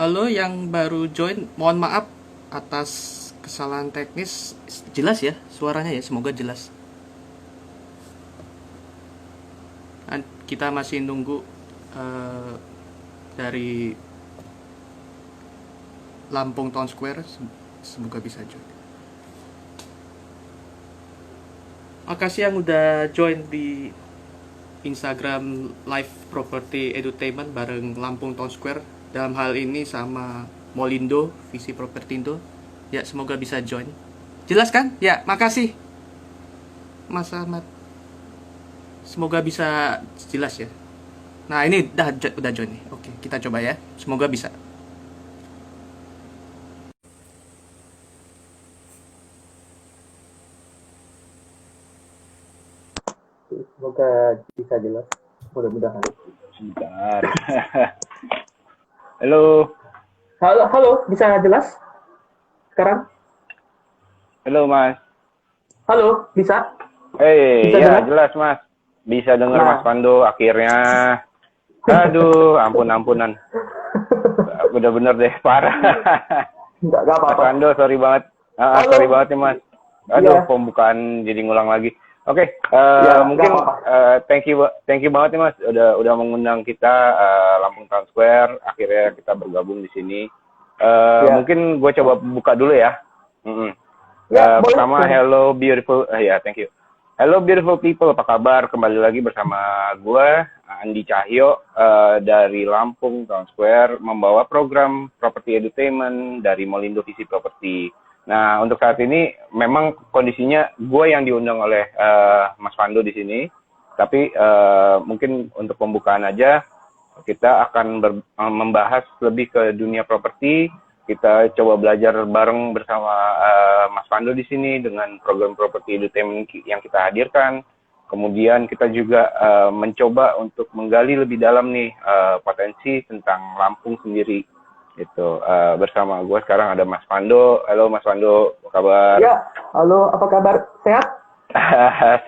Halo yang baru join, mohon maaf atas kesalahan teknis. Jelas ya suaranya ya, semoga jelas. Kita masih nunggu eh, dari Lampung Town Square, semoga bisa join. Makasih yang udah join di Instagram Live Property Edutainment bareng Lampung Town Square. Dalam hal ini sama Molindo, Visi Propertindo. Ya, semoga bisa join. Jelas kan? Ya, makasih Mas Ahmad. Semoga bisa jelas ya. Nah, ini udah join nih. Oke, kita coba ya. Semoga bisa. Semoga bisa jelas. Mudah-mudahan. Sebentar. Halo. Halo, bisa jelas? Sekarang? Halo, Mas. Halo, bisa? Bisa ya jelas, Mas. Bisa dengar Nah. Mas Pando akhirnya. Aduh, ampunan. Udah bener deh, parah. Enggak Mas apa-apa. Pando, sorry banget. Sorry banget nih, Mas. Aduh, pembukaan jadi ngulang lagi. Oke, mungkin thank you banget nih Mas, udah mengundang kita Lampung Town Square. Akhirnya kita bergabung di sini. Mungkin gue coba buka dulu ya. Pertama, hello beautiful, thank you. Hello beautiful people, apa kabar? Kembali lagi bersama gue, Andi Cahyo, dari Lampung Town Square, membawa program Property Edutainment dari Molindo Visi Property. Nah, untuk saat ini memang kondisinya gue yang diundang oleh Mas Pando di sini, tapi mungkin untuk pembukaan aja kita akan membahas lebih ke dunia properti. Kita coba belajar bareng bersama Mas Pando di sini dengan program Property Edutainment yang kita hadirkan. Kemudian kita juga mencoba untuk menggali lebih dalam nih potensi tentang Lampung sendiri. Itu bersama gue sekarang ada Mas Pando. Halo Mas Pando, apa kabar? Ya, halo, apa kabar? Sehat?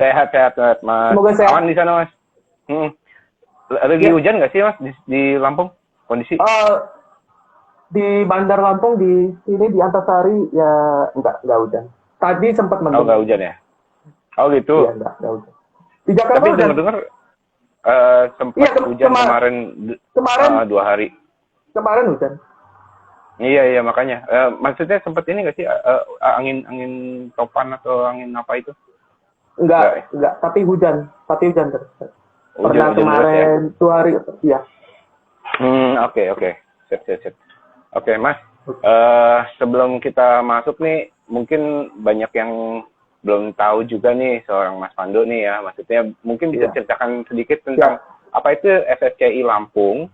Sehat Mas. Semoga sehat. Aman di sana Mas? Lagi hujan nggak sih Mas di Lampung kondisi? Di Bandar Lampung di sini di Antasari ya enggak hujan. Tadi sempat mendung. Oh nggak hujan ya? Oh gitu. Iya enggak hujan. Di Jakarta tapi dengar sempat hujan kemarin 2 hari. Kemarin hujan. Iya makanya. Maksudnya sempat ini nggak sih angin topan atau angin apa itu? Enggak, tapi hujan terus. Pernah kemarin 2 hari, ya. Oke. Sip. Oke, Mas. Sebelum kita masuk nih, mungkin banyak yang belum tahu juga nih seorang Mas Pando nih ya. Maksudnya mungkin bisa ceritakan sedikit tentang apa itu SSCI Lampung,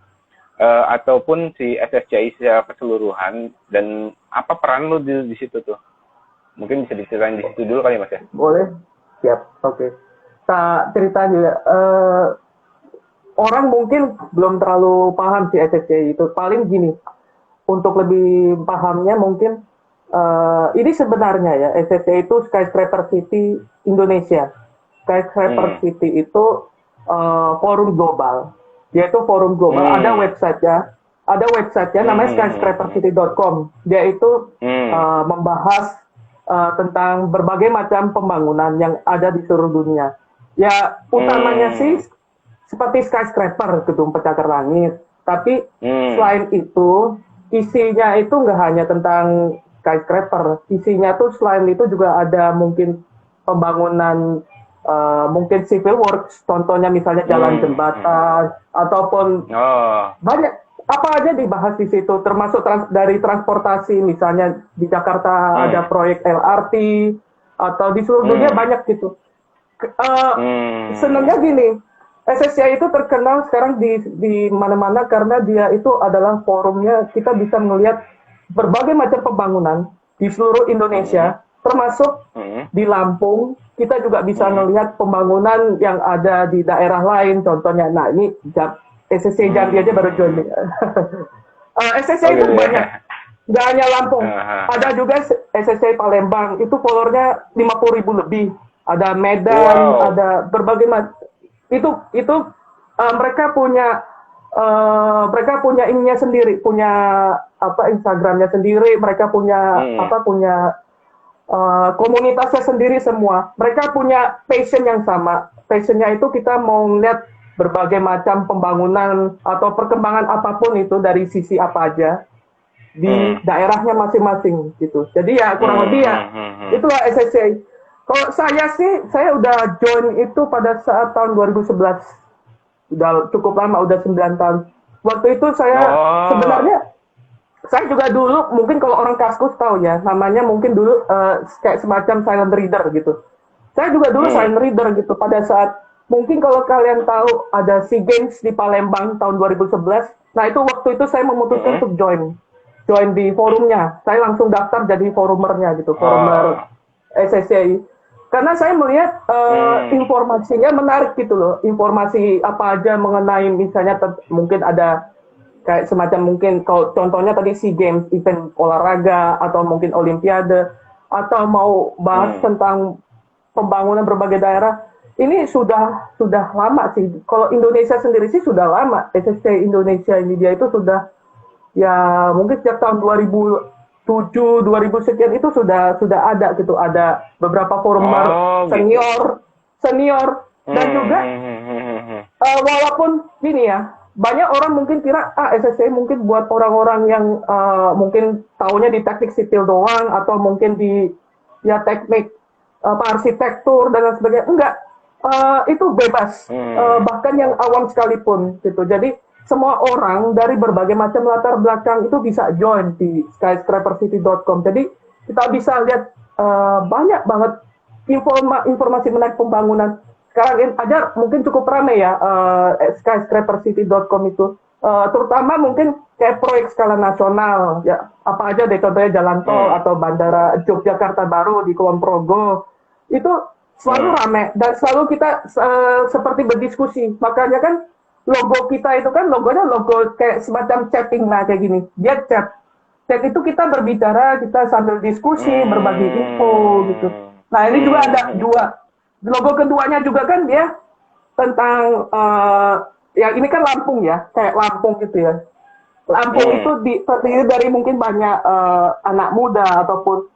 ataupun si SSCI secara keseluruhan, dan apa peran lo di situ tuh. Mungkin bisa diceritain di situ dulu kali Mas ya? Boleh, siap, oke. Tak cerita juga. Orang mungkin belum terlalu paham si SSCI itu. Paling gini, untuk lebih pahamnya mungkin ini sebenarnya ya, SSCI itu Skyscraper City Indonesia. Skyscraper City itu forum global. Yaitu forum global, ada websitenya namanya skyscrapercity.com. Dia itu membahas tentang berbagai macam pembangunan yang ada di seluruh dunia. Ya, utamanya sih seperti skyscraper, gedung pencakar langit. Tapi selain itu, isinya itu nggak hanya tentang skyscraper. Isinya tuh selain itu juga ada mungkin pembangunan, mungkin civil works, contohnya misalnya jalan jembatan, ataupun banyak apa aja dibahas di situ, termasuk dari transportasi, misalnya di Jakarta ada proyek LRT, atau di seluruh dunia banyak gitu. Senangnya gini, SSCI itu terkenal sekarang di mana-mana karena dia itu adalah forumnya, kita bisa melihat berbagai macam pembangunan di seluruh Indonesia, termasuk di Lampung. Kita juga bisa melihat pembangunan yang ada di daerah lain, contohnya, nah ini SSCI Jambi aja baru join. SSCI itu banyak, nggak hanya Lampung, ada juga SSCI Palembang, itu followernya 50.000 lebih, ada Medan, ada berbagai macam. Itu mereka punya mereka punya ininya sendiri, punya apa Instagramnya sendiri, mereka punya punya komunitasnya sendiri semua. Mereka punya passion yang sama. Passionnya itu kita mau lihat berbagai macam pembangunan atau perkembangan apapun itu dari sisi apa aja di daerahnya masing-masing gitu. Jadi ya kurang lebih ya itulah SSCI. Kalau saya sih, saya udah join itu pada saat tahun 2011. Udah cukup lama, udah 9 tahun. Waktu itu saya sebenarnya saya juga dulu mungkin kalau orang Kaskus tahu ya, namanya mungkin dulu kayak semacam silent reader gitu. Saya juga dulu silent reader gitu pada saat mungkin kalau kalian tahu ada SEA Games di Palembang tahun 2011. Nah, itu waktu itu saya memutuskan untuk join di forumnya. Saya langsung daftar jadi forumernya gitu, forumer SSCI. Karena saya melihat informasinya menarik gitu loh. Informasi apa aja mengenai misalnya mungkin ada kayak semacam mungkin kalau contohnya tadi SEA Games, event olahraga atau mungkin olimpiade atau mau bahas tentang pembangunan berbagai daerah. Ini sudah lama sih. Kalau Indonesia sendiri sih sudah lama. SSCI Indonesia ini dia itu sudah ya mungkin sejak tahun 2007 2000 sekian itu sudah ada gitu, ada beberapa forumer senior dan juga walaupun gini ya, banyak orang mungkin kira SSCI mungkin buat orang-orang yang mungkin taunya di teknik sipil doang atau mungkin di ya teknik arsitektur dan lain sebagainya. Enggak, itu bebas, bahkan yang awam sekalipun gitu. Jadi semua orang dari berbagai macam latar belakang itu bisa join di skyscrapercity.com. Jadi kita bisa lihat banyak banget informasi menarik pembangunan. Sekarang aja mungkin cukup ramai ya skyscrapercity.com itu. Terutama mungkin kayak proyek skala nasional, ya apa aja deh, contohnya jalan tol atau bandara Yogyakarta baru di Kulon Progo. Itu selalu ramai dan selalu kita seperti berdiskusi. Makanya kan logo kita itu kan logonya logo kayak semacam chatting lah kayak gini. Dia chat itu kita berbicara, kita sambil diskusi, berbagi info gitu. Nah ini juga ada dua. Logo keduanya juga kan dia tentang ya ini kan Lampung ya, kayak Lampung gitu ya. Lampung itu terdiri dari mungkin banyak anak muda ataupun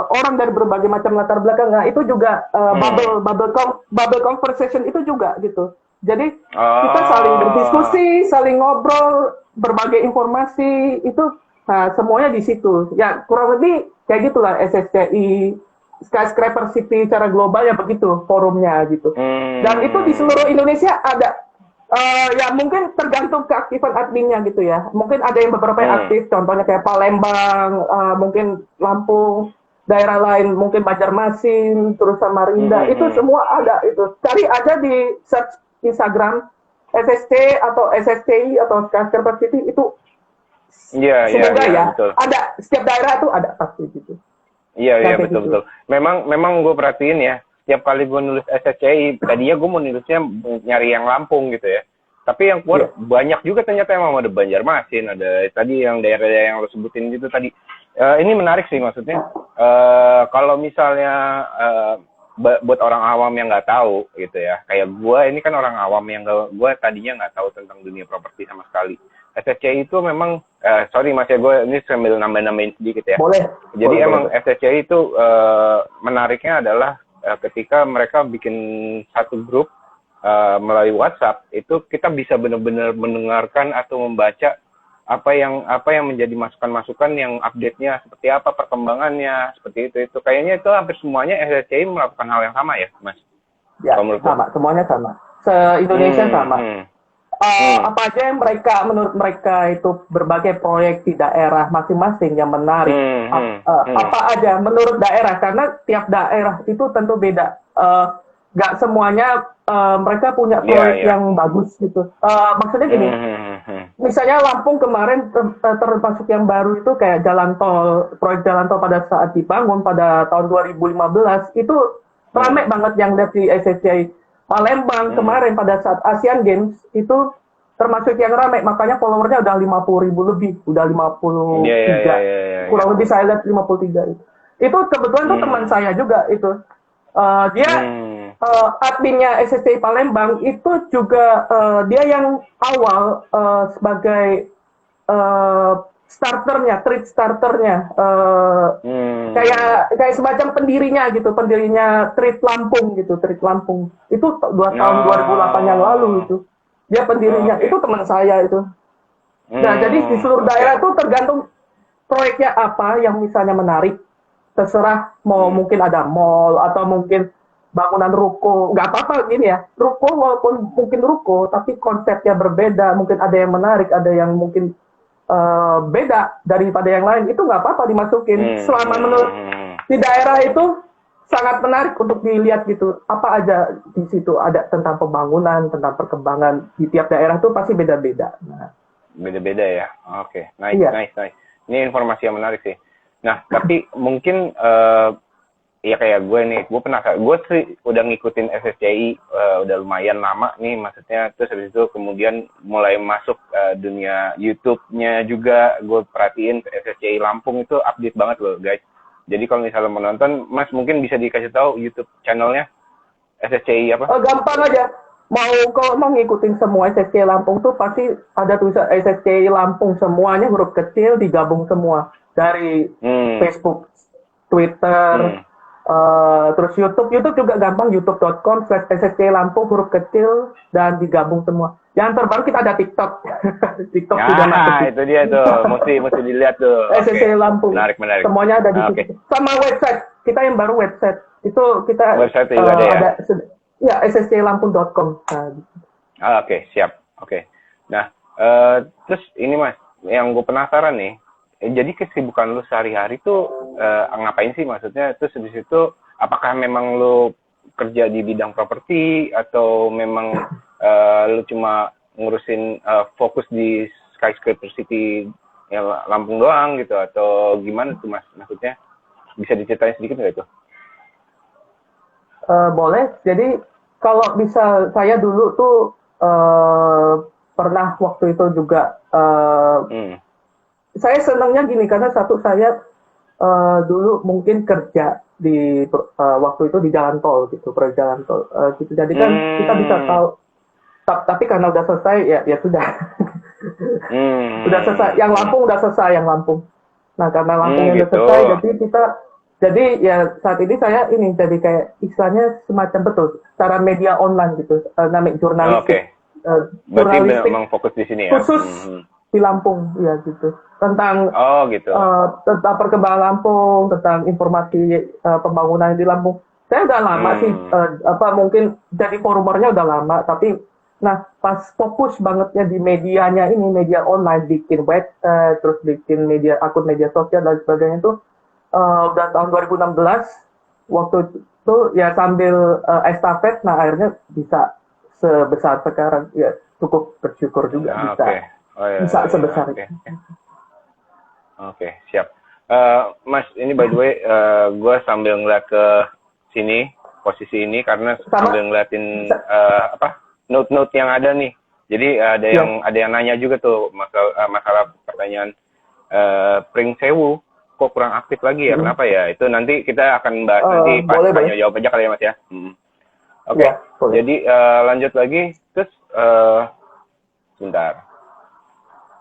orang dari berbagai macam latar belakang. Nah itu juga bubble conversation itu juga gitu. Jadi kita saling berdiskusi, saling ngobrol, berbagai informasi itu, nah semuanya di situ. Ya kurang lebih kayak gitulah SSCI, Skyscraper City secara global ya begitu forumnya gitu. Dan itu di seluruh Indonesia ada. Ya mungkin tergantung keaktifan adminnya gitu ya. Mungkin ada yang beberapa yang aktif, contohnya kayak Palembang, mungkin Lampung, daerah lain mungkin Banjarmasin, terus Samarinda, itu semua ada itu. Cari aja di search Instagram SSC atau SSCI atau Skyscraper City itu semoga ya betul. Ada setiap daerah tuh ada pasti gitu. Iya betul. Memang gue perhatiin ya, setiap kali gue nulis SSCI, tadinya gue mau nulisnya nyari yang Lampung gitu ya. Tapi yang keluar banyak juga ternyata emang ada Banjarmasin, ada tadi yang daerah-daerah yang lo sebutin gitu tadi. Ini menarik sih maksudnya. Kalau misalnya buat orang awam yang nggak tahu gitu ya, kayak gue ini kan orang awam yang gue tadinya nggak tahu tentang dunia properti sama sekali. SSCI itu memang sorry mas ya, gue ini sambil nambahin sedikit ya. Boleh. Jadi emang SSCI itu menariknya adalah ketika mereka bikin satu grup melalui WhatsApp, itu kita bisa benar-benar mendengarkan atau membaca apa yang menjadi masukan-masukan yang update-nya seperti apa, perkembangannya seperti itu kayaknya itu hampir semuanya SSCI melakukan hal yang sama ya mas? Ya sama, semuanya sama, se-Indonesia sama. Apa aja yang menurut mereka itu berbagai proyek di daerah masing-masing yang menarik, apa aja menurut daerah, karena tiap daerah itu tentu beda. Gak semuanya mereka punya proyek yang bagus gitu. Maksudnya gini, misalnya Lampung kemarin termasuk yang baru itu kayak proyek jalan tol pada saat dibangun pada tahun 2015 itu ramai banget yang dari SSCI. Palembang kemarin pada saat Asian Games itu termasuk yang ramai, makanya followernya udah 50.000 lebih, udah 53, kurang lebih saya lihat 53 itu kebetulan tuh teman saya juga itu, dia adminnya SSCI Palembang itu juga dia yang awal sebagai starternya, treat starternya, kayak semacam pendirinya treat Lampung gitu, treat Lampung itu tahun 2008 yang lalu itu dia pendirinya, itu teman saya itu. Nah jadi di seluruh daerah itu tergantung proyeknya apa yang misalnya menarik, terserah mau mungkin ada mall atau mungkin bangunan ruko, nggak apa-apa gini ya, ruko walaupun mungkin ruko, tapi konsepnya berbeda, mungkin ada yang menarik, ada yang mungkin beda daripada yang lain, itu nggak apa-apa dimasukin, selama menurut di daerah itu sangat menarik untuk dilihat gitu, apa aja di situ ada tentang pembangunan, tentang perkembangan di tiap daerah itu pasti beda-beda. Nah, beda-beda ya, oke, nice. Ini informasi yang menarik sih. Nah, tapi mungkin ya kayak gue nih, gue penasaran, gue sih udah ngikutin SSCI udah lumayan lama nih, maksudnya terus habis itu kemudian mulai masuk dunia YouTube-nya juga, gue perhatiin SSCI Lampung itu update banget loh guys. Jadi kalau misalnya mau nonton, Mas mungkin bisa dikasih tahu YouTube channelnya SSCI apa? Gampang aja, kalau mau ngikutin semua SSCI Lampung tuh pasti ada tulisan SSCI Lampung, semuanya huruf kecil digabung semua dari Facebook, Twitter. Terus YouTube juga gampang, youtube.com/SSCI Lampung huruf kecil dan digabung semua. Yang terbaru kita ada TikTok. TikTok juga masuk. Itu dia tuh, mesti dilihat tuh. SSCI Lampung. Menarik. Semuanya ada di situ. Sama website. Kita yang baru website. Itu kita website juga ada ya. Ya, sscilampung.com. Oke, siap. Oke. Nah, terus ini Mas, yang gue penasaran nih, jadi kesibukan lu sehari-hari tuh ngapain sih maksudnya? Terus di situ apakah memang lu kerja di bidang properti atau memang lu cuma ngurusin fokus di Skyscraper City ya, Lampung doang gitu atau gimana tuh Mas? Maksudnya bisa diceritain sedikit nggak itu? Boleh. Jadi kalau bisa saya dulu tuh pernah waktu itu juga saya senangnya gini karena satu saya dulu mungkin kerja di waktu itu di jalan tol gitu, proyek jalan tol gitu. Jadi kan kita bisa tahu, tapi karena udah selesai ya sudah. Udah selesai. Yang Lampung udah selesai, yang Lampung. Nah karena Lampung udah selesai, jadi ya saat ini saya ini jadi kayak istilahnya semacam betul secara media online gitu, namanya jurnalistik. Berarti memang fokus di sini ya. Khusus di Lampung ya gitu, tentang tentang perkembangan Lampung, tentang informasi pembangunan di Lampung. Saya udah lama sih mungkin jadi forumernya udah lama, tapi pas fokus bangetnya di medianya ini, media online, bikin website, terus bikin akun media sosial dan sebagainya itu udah tahun 2016. Waktu itu ya sambil estafet, akhirnya bisa sebesar sekarang, ya cukup bersyukur juga bisa. Bisa sebesar itu. Oke, siap. Mas, ini by the way, gue sambil ngeliat ke sini, posisi ini, karena sambil ngeliatin note-note yang ada nih. Jadi ada yang nanya juga tuh masalah pertanyaan Pring Sewu, kok kurang aktif lagi ya? Kenapa ya? Itu nanti kita akan bahas nanti pas tanya jawab aja kali ya Mas ya. Oke. Jadi lanjut lagi, terus sebentar.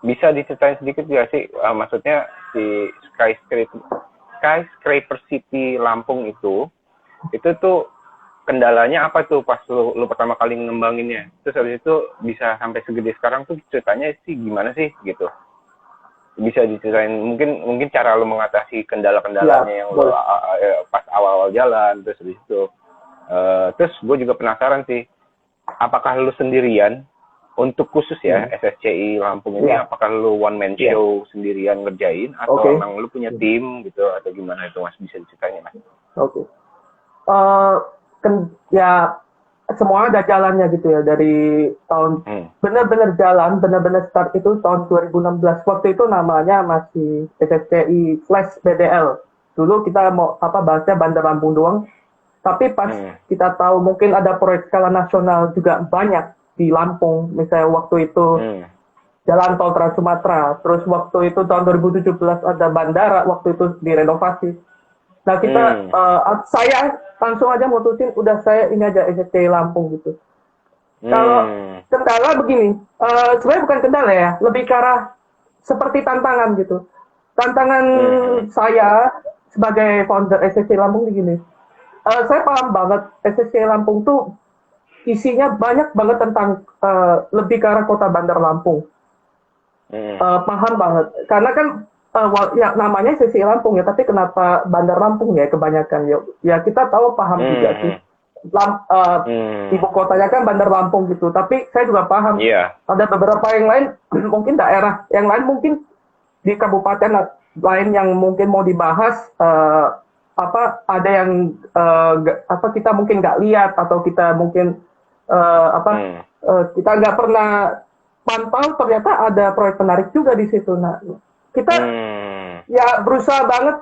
Bisa diceritain sedikit nggak sih, maksudnya si Skyscraper City Lampung itu tuh kendalanya apa tuh pas lu pertama kali ngembanginnya? Terus habis itu bisa sampai segede sekarang tuh ceritanya sih gimana sih gitu? Bisa diceritain mungkin cara lu mengatasi kendala-kendalanya yang lu pas awal-awal jalan, terus habis itu. Terus gue juga penasaran sih, apakah lu sendirian? Untuk khusus ya SSCI Lampung ini, apakah lu one man show sendirian ngerjain atau emang lu punya tim gitu atau gimana itu Mas, bisa diceritain Mas? Ya semua ada jalannya gitu ya, dari tahun benar-benar jalan, benar-benar start itu tahun 2016. Waktu itu namanya masih SSCI/BDL. Dulu kita mau bahasnya Bandar Lampung doang. Tapi pas kita tahu mungkin ada proyek skala nasional juga banyak di Lampung, misalnya waktu itu Jalan Tol Trans Sumatera, terus waktu itu tahun 2017 ada bandara, waktu itu direnovasi. Nah kita, saya langsung aja mutusin, udah saya ini aja SSCI Lampung gitu. Kalau kendala begini, sebenarnya bukan kendala ya, lebih ke arah seperti tantangan gitu. Tantangan saya sebagai founder SSCI Lampung begini, saya paham banget SSCI Lampung tuh isinya banyak banget tentang lebih ke arah kota Bandar Lampung. Paham banget, karena kan ya namanya SSCI Lampung ya, tapi kenapa Bandar Lampung ya kebanyakan ya? Ya kita tahu paham juga sih. Ibu kotanya kan Bandar Lampung gitu, tapi saya juga paham ada beberapa yang lain mungkin daerah yang lain mungkin di kabupaten lain yang mungkin mau dibahas ada yang kita mungkin nggak lihat atau kita mungkin kita nggak pernah pantau, ternyata ada proyek menarik juga di situ. Nah kita ya berusaha banget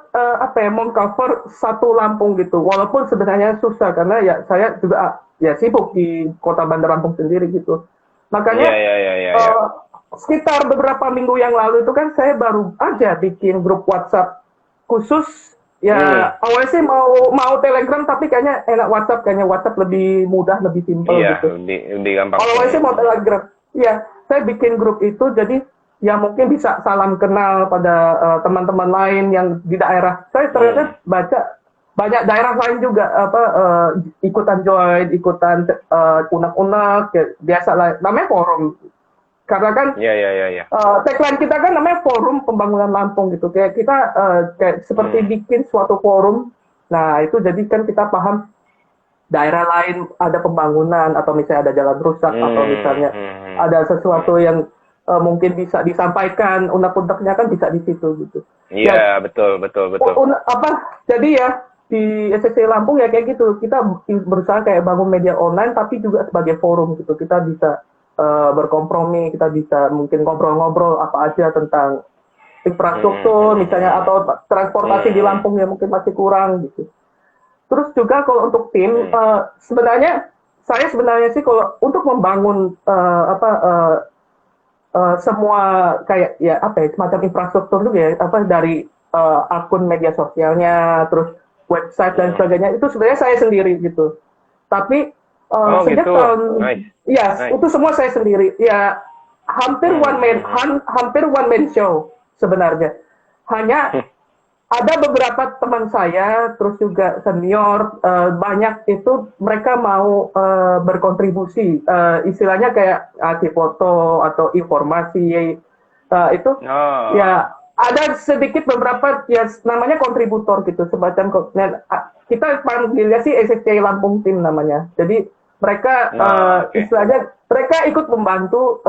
mengcover satu Lampung gitu, walaupun sebenarnya susah karena ya saya juga ya sibuk di kota Bandar Lampung sendiri gitu. Makanya sekitar beberapa minggu yang lalu itu kan saya baru aja bikin grup WhatsApp khusus ya. Awalnya sih mau Telegram, tapi kayaknya enak WhatsApp, kayaknya WhatsApp lebih mudah, lebih simpel gitu. Lebih gampang. Awalnya sih mau Telegram. Iya, saya bikin grup itu jadi ya mungkin bisa salam kenal pada teman-teman lain yang di daerah. Saya ternyata baca banyak daerah lain juga ikutan join, ikutan unek-unek, ya, biasa lah. Namanya forum. Karena kan tagline kita kan namanya Forum Pembangunan Lampung gitu. Kayak kita kayak seperti bikin suatu forum. Nah, itu jadi kan kita paham daerah lain ada pembangunan atau misalnya ada jalan rusak atau misalnya ada sesuatu yang mungkin bisa disampaikan, unek-uneknya kan bisa di situ gitu. Iya, betul. Jadi ya di SSCI Lampung ya kayak gitu. Kita berusaha kayak bangun media online tapi juga sebagai forum gitu. Kita bisa berkompromi, kita bisa mungkin ngobrol-ngobrol apa aja tentang infrastruktur misalnya atau transportasi di Lampung yang mungkin masih kurang gitu. Terus juga kalau untuk tim sebenarnya sih kalau untuk membangun semua kayak ya semacam infrastruktur juga ya dari akun media sosialnya, terus website dan sebagainya itu sebenarnya saya sendiri gitu. Tapi sejak gitu. tahun Nice. itu semua saya sendiri. Ya hampir one man show sebenarnya. Hanya ada beberapa teman saya, terus juga senior, banyak itu mereka mau berkontribusi, istilahnya kayak ngasih foto atau informasi, itu ya ada sedikit beberapa ya namanya kontributor gitu, semacam kita panggilnya sih SSCI Lampung Team namanya. Jadi mereka istilahnya mereka ikut membantu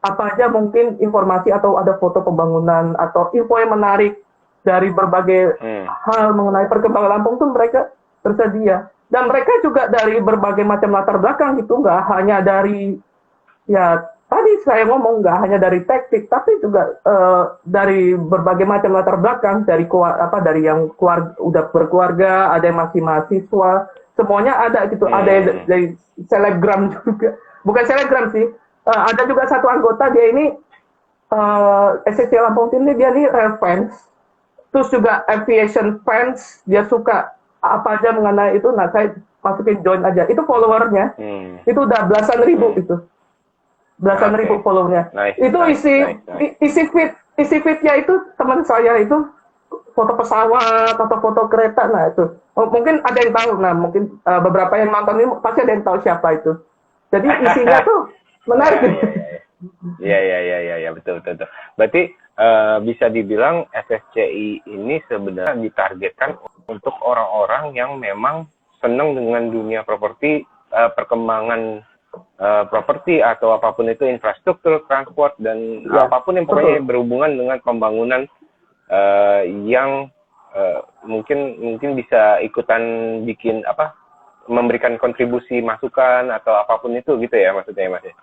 apa aja mungkin informasi atau ada foto pembangunan atau info yang menarik dari berbagai hal mengenai perkembangan Lampung tuh mereka tersedia. Dan mereka juga dari berbagai macam latar belakang gitu, nggak hanya dari ya tadi saya ngomong nggak hanya dari teknik, tapi juga dari berbagai macam latar belakang, dari yang udah berkeluarga, ada yang masih mahasiswa, semuanya ada gitu. Ada dari selebgram juga, bukan selebgram sih, ada juga satu anggota dia ini SSCI Lampung ini dia nih real fans. Terus juga aviation fans, dia suka apa aja mengenai itu. Nah, saya masukin join aja. Itu followernya, itu udah belasan ribu itu, belasan ribu followernya. Itu isi feednya itu teman saya itu foto pesawat atau foto kereta. Nah itu mungkin ada yang tahu. Nah mungkin beberapa yang nonton ini pasti ada yang tahu siapa itu. Jadi isinya tuh menarik. Iya, betul. Berarti bisa dibilang SSCI ini sebenarnya ditargetkan untuk orang-orang yang memang senang dengan dunia properti, perkembangan properti atau apapun itu, infrastruktur, transport dan apapun yang pokoknya berhubungan dengan pembangunan yang mungkin bisa ikutan bikin memberikan kontribusi masukan atau apapun itu gitu ya maksudnya Mas ya.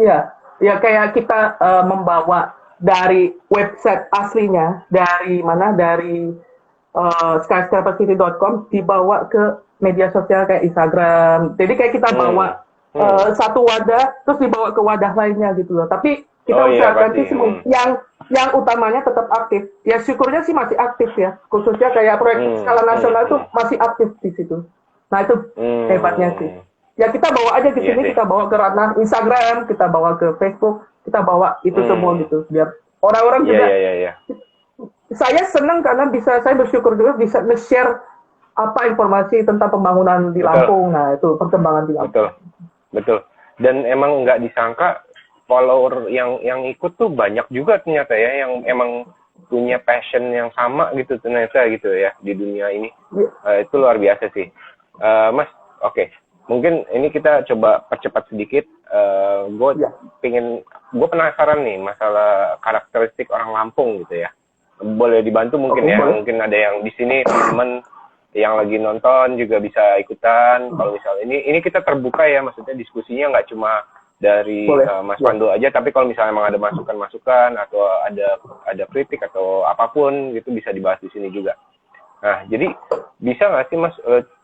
Iya, ya kayak kita membawa dari website aslinya dari skyscrapercity.com dibawa ke media sosial kayak Instagram. Jadi kayak kita bawa satu wadah terus dibawa ke wadah lainnya gitu loh. Tapi kita usahakan sih yang utamanya tetap aktif. Ya syukurnya sih masih aktif ya. Khususnya kayak proyek skala nasional itu masih aktif di situ. Nah itu hebatnya sih. Ya kita bawa aja ke sini, kita bawa ke ranah Instagram, kita bawa ke Facebook, kita bawa itu semua gitu. Biar orang-orang juga. Saya senang karena saya bersyukur juga bisa nge-share apa informasi tentang pembangunan di Lampung. Nah itu perkembangan di Lampung. Betul. Dan emang nggak disangka follower yang ikut tuh banyak juga ternyata ya, yang emang punya passion yang sama gitu ternyata gitu ya di dunia ini. Itu luar biasa sih. Mas, oke. Mungkin ini kita coba percepat sedikit. Gue penasaran nih masalah karakteristik orang Lampung gitu ya. Boleh dibantu mungkin ya. Boleh. Mungkin ada yang di sini teman yang lagi nonton juga bisa ikutan. Kalau misalnya ini kita terbuka ya, maksudnya diskusinya nggak cuma dari Mas Pandu aja, tapi kalau misalnya emang ada masukan-masukan atau ada kritik atau apapun gitu bisa dibahas di sini juga. Nah, jadi bisa nggak sih Mas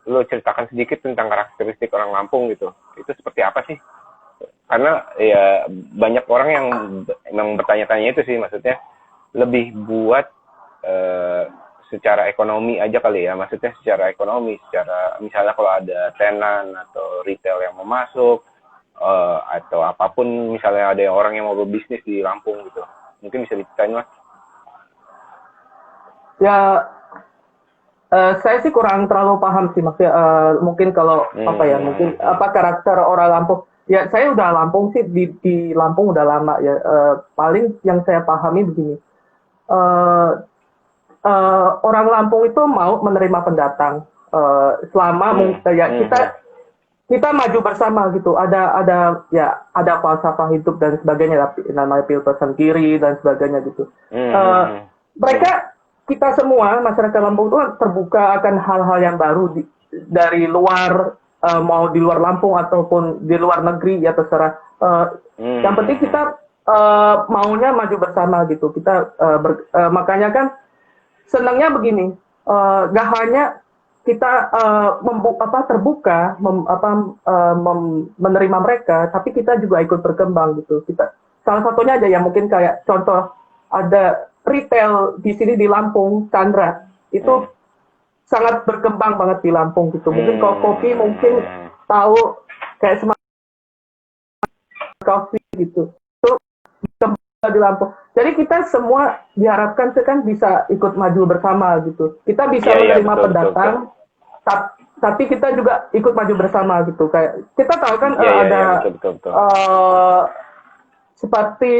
lo ceritakan sedikit tentang karakteristik orang Lampung gitu? Itu seperti apa sih? Karena ya banyak orang yang memang bertanya-tanya itu sih, maksudnya lebih buat secara ekonomi aja kali ya, maksudnya secara ekonomi, secara misalnya kalau ada tenan atau retail yang mau masuk, atau apapun, misalnya ada orang yang mau berbisnis di Lampung gitu, mungkin bisa diceritain Mas. Ya, saya sih kurang terlalu paham sih maksudnya, mungkin kalau mungkin karakter orang Lampung. Ya saya udah Lampung sih, di Lampung udah lama ya. Paling yang saya pahami begini, orang Lampung itu mau menerima pendatang selama kita maju bersama gitu. Ada falsafah hidup dan sebagainya, namanya Piltosan Kiri dan sebagainya gitu. Kita semua masyarakat Lampung itu terbuka akan hal-hal yang baru dari luar, mau di luar Lampung ataupun di luar negeri ya terserah. Yang penting kita maunya maju bersama gitu. Makanya kan senangnya begini, gak hanya kita terbuka menerima mereka, tapi kita juga ikut berkembang gitu. Salah satunya aja yang mungkin kayak contoh, ada retail di sini di Lampung, Chandra itu sangat berkembang banget di Lampung gitu. Mungkin kalau kopi mungkin tahu kayak Smart Coffee gitu. Itu di Lampung. Jadi kita semua diharapkan kan bisa ikut maju bersama gitu. Kita bisa menerima pendatang, tapi kita juga ikut maju bersama gitu. Kayak kita tahu kan seperti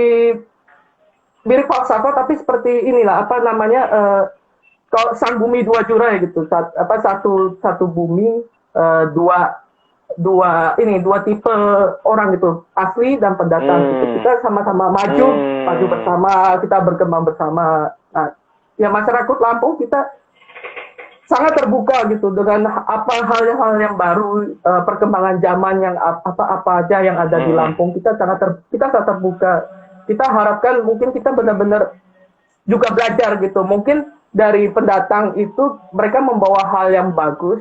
mirip falsafah, tapi seperti inilah kalau sang bumi dua jurai gitu. Satu bumi, dua tipe orang gitu, asli dan pendatang gitu. Kita sama-sama maju bersama, kita berkembang bersama. Nah, ya masyarakat Lampung kita sangat terbuka gitu dengan hal-hal yang baru, perkembangan zaman yang apa aja yang ada di Lampung. Kita sangat terbuka. Kita harapkan mungkin kita benar-benar juga belajar gitu. Mungkin dari pendatang itu mereka membawa hal yang bagus,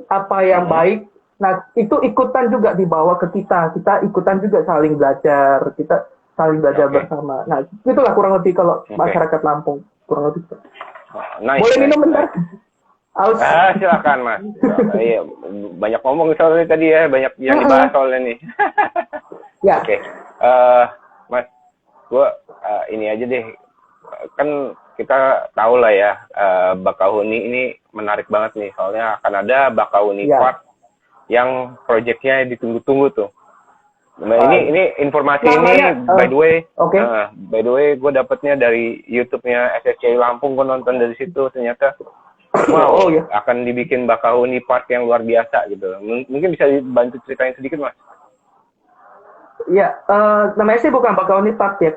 apa yang baik. Nah, itu ikutan juga dibawa ke kita. Kita ikutan juga saling belajar. Kita saling belajar bersama. Nah, itulah kurang lebih kalau masyarakat Lampung. Kurang lebih. Boleh minum bentar? Silakan Mas. Iya, banyak ngomong soalnya tadi ya. Banyak yang dibahas soalnya nih. Ya. Oke. Mas, gue ini aja deh. Kan kita tahu lah ya, Bakahuni ini menarik banget nih. Soalnya akan ada Bakahuni Park yang proyeknya ditunggu-tunggu tuh. Nah, ini informasi ini by the way gue dapetnya dari YouTube-nya SSCI Lampung. Gue nonton dari situ, ternyata akan dibikin Bakahuni Park yang luar biasa gitu. Mungkin bisa dibantu ceritain sedikit Mas. Ya, namanya sih bukan Bakahuni Park ya.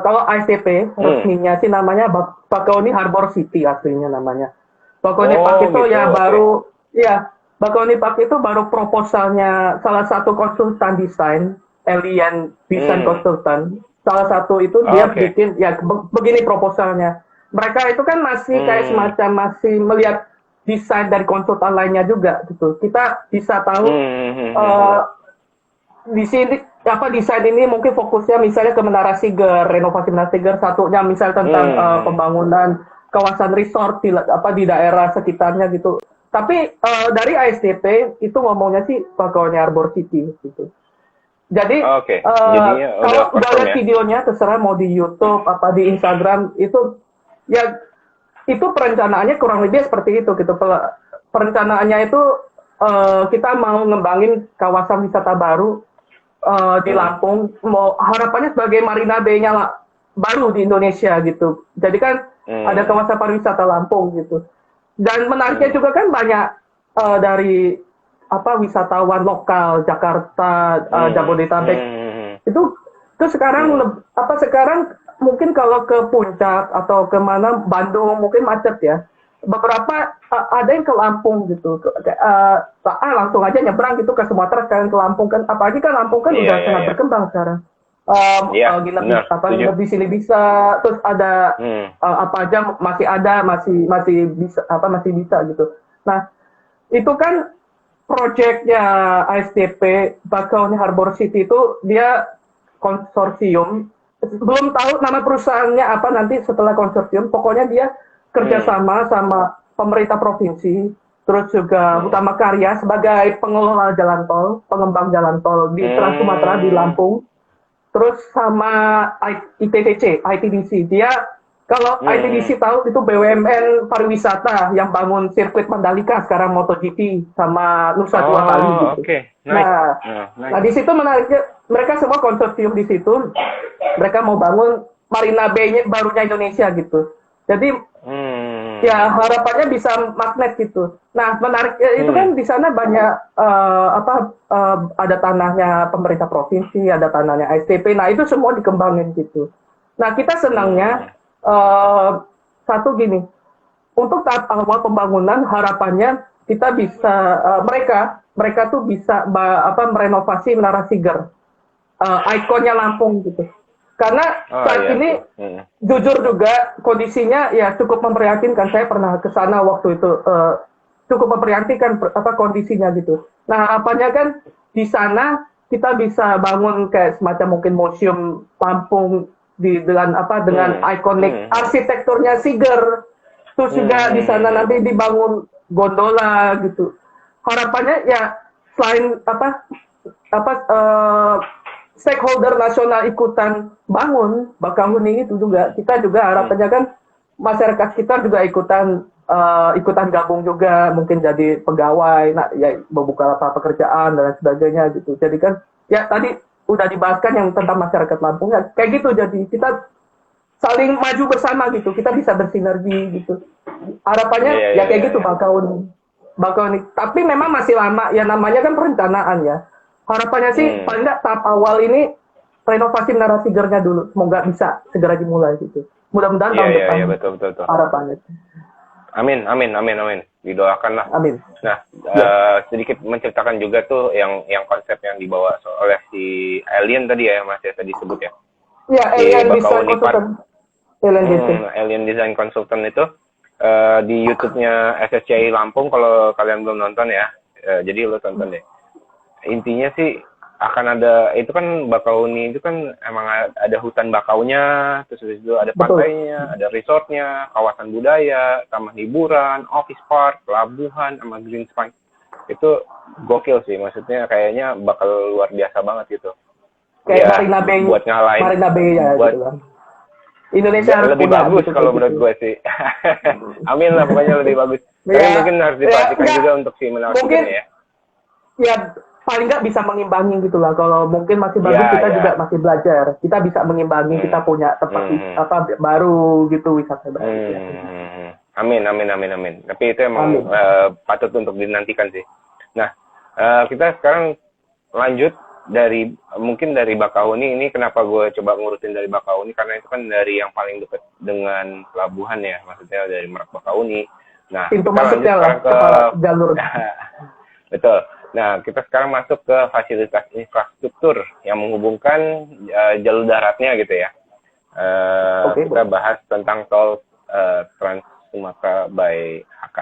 Kalau ICP resminya sih namanya Bakahuni Harbor City aslinya namanya. Bakahuni Park itu Bakahuni Park itu baru proposalnya salah satu konsultan desain, Alien Design Consultant. Salah satu itu dia bikin begini proposalnya. Mereka itu kan masih kayak semacam masih melihat desain dari konsultan lainnya juga gitu. Kita bisa tahu di sini apa desain ini mungkin fokusnya misalnya ke Menara Siger, renovasi Menara Siger, satunya misalnya tentang pembangunan kawasan resort di daerah sekitarnya gitu. Tapi dari ASDP itu ngomongnya sih Bakauheni Harbor City gitu. Jadi Oke, jadinya udah kalau udah confirm lihat ya. videonya terserah mau di YouTube apa di Instagram itu ya itu perencanaannya kurang lebih seperti itu gitu. Perencanaannya itu kita mau ngembangin kawasan wisata baru di Lampung, mau harapannya sebagai Marina Bay-nya lah, baru di Indonesia gitu. Jadi kan ada Hmm. kawasan pariwisata Lampung gitu. Dan menariknya Hmm. juga kan banyak dari wisatawan lokal Jakarta, Hmm. Jabodetabek Hmm. itu sekarang Hmm. sekarang mungkin kalau ke puncak atau kemana Bandung mungkin macet ya beberapa ada yang ke Lampung gitu langsung aja nyebrang gitu ke Sumatera sekalian ke Lampung kan apalagi kan Lampung kan Iya, udah iya, sangat iya. berkembang sekarang Iya, nginep benar, setuju. nginep di sini bisa terus ada Hmm. apa aja masih ada masih bisa masih bisa gitu nah itu kan proyeknya ASDP Bakauheni Harbor City itu dia konsorsium. Belum tahu nama perusahaannya apa nanti setelah konsorsium. Pokoknya dia Hmm. kerjasama sama pemerintah provinsi, terus juga Hmm. Hutama Karya sebagai pengelola jalan tol, pengembang jalan tol di Trans Sumatera di Hmm. Lampung. Terus sama ITDC, ITDC. Dia kalau Hmm. ITDC tahu itu BUMN pariwisata yang bangun sirkuit Mandalika sekarang MotoGP sama Nusa Dua Bali Oh, gitu. oke. Nice. Nah, Nice. nah di situ menariknya mereka semua konsorsium di situ. Mereka mau bangun Marina Bay-nya barunya Indonesia gitu. Jadi ya Hmm. harapannya bisa magnet gitu. Nah menarik itu Hmm. kan di sana banyak ada tanahnya pemerintah provinsi, ada tanahnya STP. Nah itu semua dikembangin gitu. Nah kita senangnya Hmm. eh, satu gini, untuk tahap awal pembangunan harapannya kita bisa mereka mereka tuh bisa merenovasi Menara Siger, ikonnya Lampung gitu. Karena Oh saat iya ini tuh. Hmm. jujur juga kondisinya ya cukup memprihatinkan. Saya pernah ke sana waktu itu cukup memprihatinkan kondisinya gitu. Nah harapannya kan di sana kita bisa bangun kayak semacam mungkin museum Lampung dengan Hmm. ikonik Hmm. arsitekturnya Siger. Terus juga di sana Hmm. nanti dibangun gondola gitu. Harapannya ya selain apa stakeholder nasional ikutan bangun Bakauheni itu juga kita juga Hmm. harapannya kan masyarakat kita juga ikutan gabung juga mungkin jadi pegawai nah ya membuka lapangan pekerjaan dan lain sebagainya gitu jadi kan ya tadi udah dibahaskan yang tentang masyarakat Lampung ya kayak gitu jadi kita saling maju bersama gitu kita bisa bersinergi gitu harapannya Iya, ya iya, iya, kayak gitu iya. Bakauheni tapi memang masih lama ya namanya kan perencanaan ya harapannya sih Hmm. paling nggak tahap awal ini renovasi narasi gernya dulu semoga bisa segera dimulai gitu mudah-mudahan Iya, tahun iya, depan iya, betul, betul, betul. harapannya Amin, amin, amin, amin. Didoakan lah. amin Nah, ya sedikit menceritakan juga tuh yang konsep yang dibawa oleh si Alien tadi ya, Mas ya tadi sebut ya. ya Si Alien Design Bakauheni Park. Consultant LNDC Alien Design Consultant itu di YouTube-nya SSCI Lampung kalau kalian belum nonton ya. Jadi lo tonton deh. Intinya sih akan ada itu kan Bakauheni itu kan emang ada hutan bakaunya, terus habis itu ada betul pantainya, ada resortnya, kawasan budaya, taman hiburan, office park, pelabuhan, sama green space. Itu gokil sih, maksudnya kayaknya bakal luar biasa banget gitu. kayak Ya buat ngalahin, Marina Bay ya gitu buat kan Indonesia harus lebih punya bagus gitu kalau kayak menurut gitu gue sih. Amin lah pokoknya lebih bagus. Tapi ya mungkin harus ya diperhatikan enggak juga untuk si Menara mungkin Tigernya ya. ya paling nggak bisa mengimbangi gitu lah kalau mungkin masih bagus Ya, kita juga ya. masih belajar kita bisa mengimbangi kita Hmm. punya tempat Hmm. baru gitu wisata baru ya. Amin, amin, amin, amin. Tapi itu emang Amin patut untuk dinantikan sih. Nah, kita sekarang lanjut dari mungkin dari Bakauheni ini kenapa gue coba ngurutin dari Bakauheni karena itu kan dari yang paling dekat dengan pelabuhan ya, maksudnya dari Merak Bakauheni. Nah, pintu kita lanjut masuknya lah sekarang ke kepala jalur betul. Nah, kita sekarang masuk ke fasilitas infrastruktur yang menghubungkan jalur daratnya gitu ya. oke Kita bahas tentang tol Trans Sumatera by HK.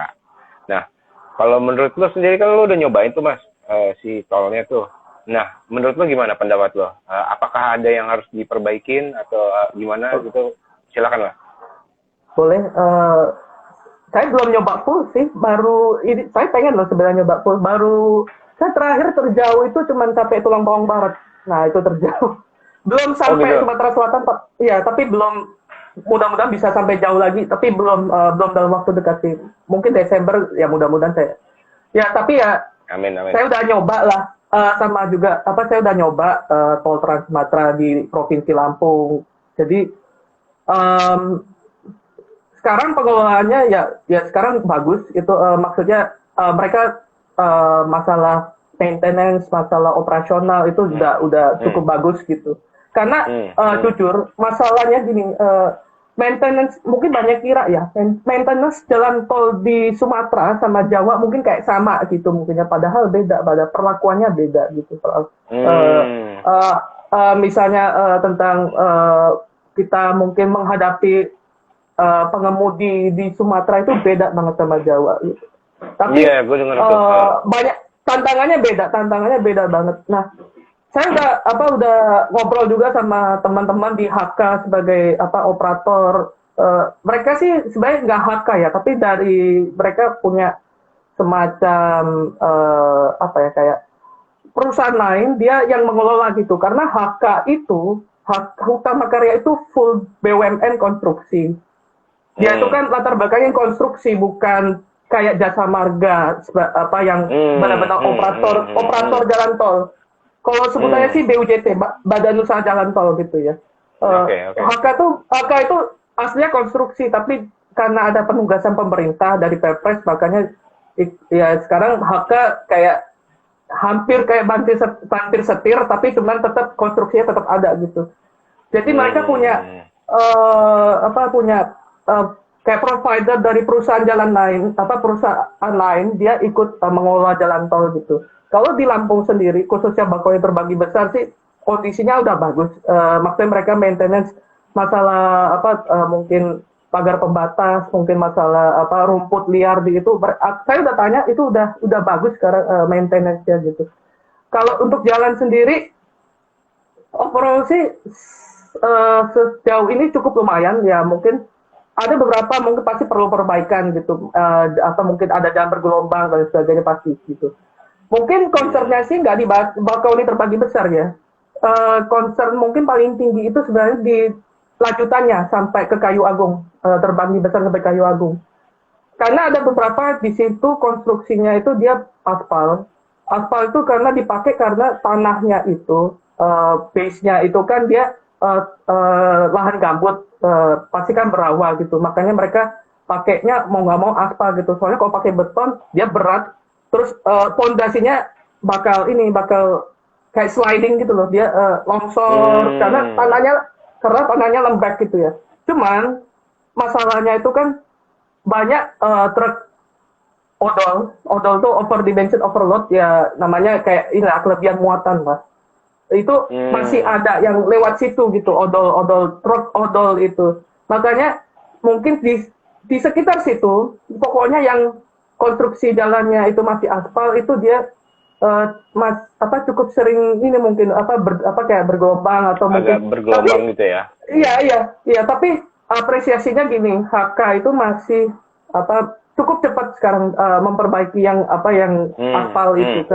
Nah, kalau menurut lo sendiri kan lo udah nyobain tuh Mas si tolnya tuh. Nah, menurut lo gimana pendapat lo? Apakah ada yang harus diperbaikin atau gimana gitu? Silakan lah. Boleh. Saya belum nyoba full sih, baru ini saya pengen loh sebenarnya nyoba full. Baru saya terakhir terjauh itu cuma sampai Tulang Bawang Barat. Nah itu terjauh. Belum sampai gitu. Sumatera Selatan, iya tapi belum. Mudah-mudahan bisa sampai jauh lagi, tapi belum dalam waktu dekat sih. Mungkin Desember ya mudah-mudahan saya. Ya tapi ya Amin. saya udah nyoba lah. Sama juga saya udah nyoba tol Trans Sumatera di Provinsi Lampung. Jadi sekarang pengelolaannya ya sekarang bagus itu maksudnya mereka masalah maintenance, masalah operasional itu udah cukup bagus gitu. Karena jujur masalahnya gini, maintenance mungkin banyak kira ya, maintenance jalan tol di Sumatera sama Jawa mungkin kayak sama gitu mungkinnya, padahal beda, pada perlakuannya beda gitu. Misalnya tentang kita mungkin menghadapi pengemudi di Sumatera itu beda banget sama Jawa gitu. Tapi gue dengar itu. Banyak tantangannya beda banget. Nah, saya udah ngobrol juga sama teman-teman di HK sebagai operator. Mereka sih sebenarnya nggak HK ya, tapi dari mereka punya semacam kayak perusahaan lain dia yang mengelola gitu. Karena HK itu Hutama Karya itu full BUMN konstruksi. Dia itu kan latar belakangnya konstruksi, bukan kayak jasa marga yang benar-benar operator jalan tol. Kalau sebutannya sih BUJT, Badan Usaha Jalan Tol gitu ya. Okay. HK itu aslinya konstruksi, tapi karena ada penugasan pemerintah dari Perpres, makanya ya sekarang HK kayak hampir kayak bantir setir, tapi cuman tetap konstruksinya tetap ada gitu. Jadi mereka punya kayak provider dari perusahaan jalan lain, perusahaan lain dia ikut mengelola jalan tol gitu. Kalau di Lampung sendiri, khususnya Bakauheni Terbagi Besar sih kondisinya udah bagus. Maksudnya mereka maintenance masalah mungkin pagar pembatas, mungkin masalah rumput liar di itu. Saya udah tanya itu udah bagus sekarang maintenance-nya gitu. Kalau untuk jalan sendiri, overall sih sejauh ini cukup lumayan ya, mungkin ada beberapa mungkin pasti perlu perbaikan gitu, atau mungkin ada jalan bergelombang dan sebagainya pasti gitu. Mungkin concernnya sih nggak di Bakauheni Terbagi Besar ya. Concern mungkin paling tinggi itu sebenarnya di lanjutannya sampai ke Kayu Agung, Terbagi Besar sampai Kayu Agung. Karena ada beberapa di situ konstruksinya itu dia aspal. Aspal itu karena dipakai karena tanahnya itu, base-nya itu kan dia lahan gambut, pasti kan berawa gitu. Makanya mereka pakainya mau nggak mau aspal gitu. Soalnya kalau pakai beton dia berat. Terus pondasinya bakal kayak sliding gitu loh, dia longsor karena tanahnya lembek gitu ya. Cuman masalahnya itu kan banyak truk odol tuh over dimension overload ya, namanya kayak ini kelebihan muatan lah. Itu masih ada yang lewat situ gitu, truk odol itu. Makanya mungkin di sekitar situ pokoknya yang konstruksi jalannya itu masih aspal itu dia cukup sering ini mungkin kayak bergelombang atau agak mungkin bergelombang gitu ya. Iya, tapi apresiasinya gini, HK itu masih cukup cepat sekarang memperbaiki yang aspal itu,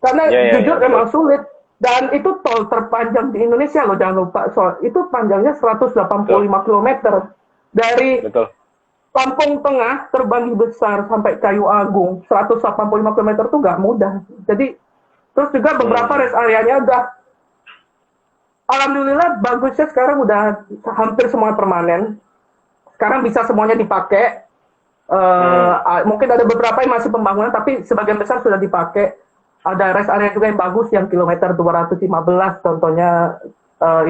karena jujur memang sulit, dan itu tol terpanjang di Indonesia loh, jangan lupa, itu panjangnya 185 km dari Lampung Tengah Terbagi Besar sampai Kayu Agung, 185 km itu nggak mudah. Jadi terus juga beberapa rest areanya udah, alhamdulillah bagusnya sekarang udah hampir semua permanen. Sekarang bisa semuanya dipakai. Mungkin ada beberapa yang masih pembangunan, tapi sebagian besar sudah dipakai. Ada rest area juga yang bagus, yang kilometer 215 contohnya,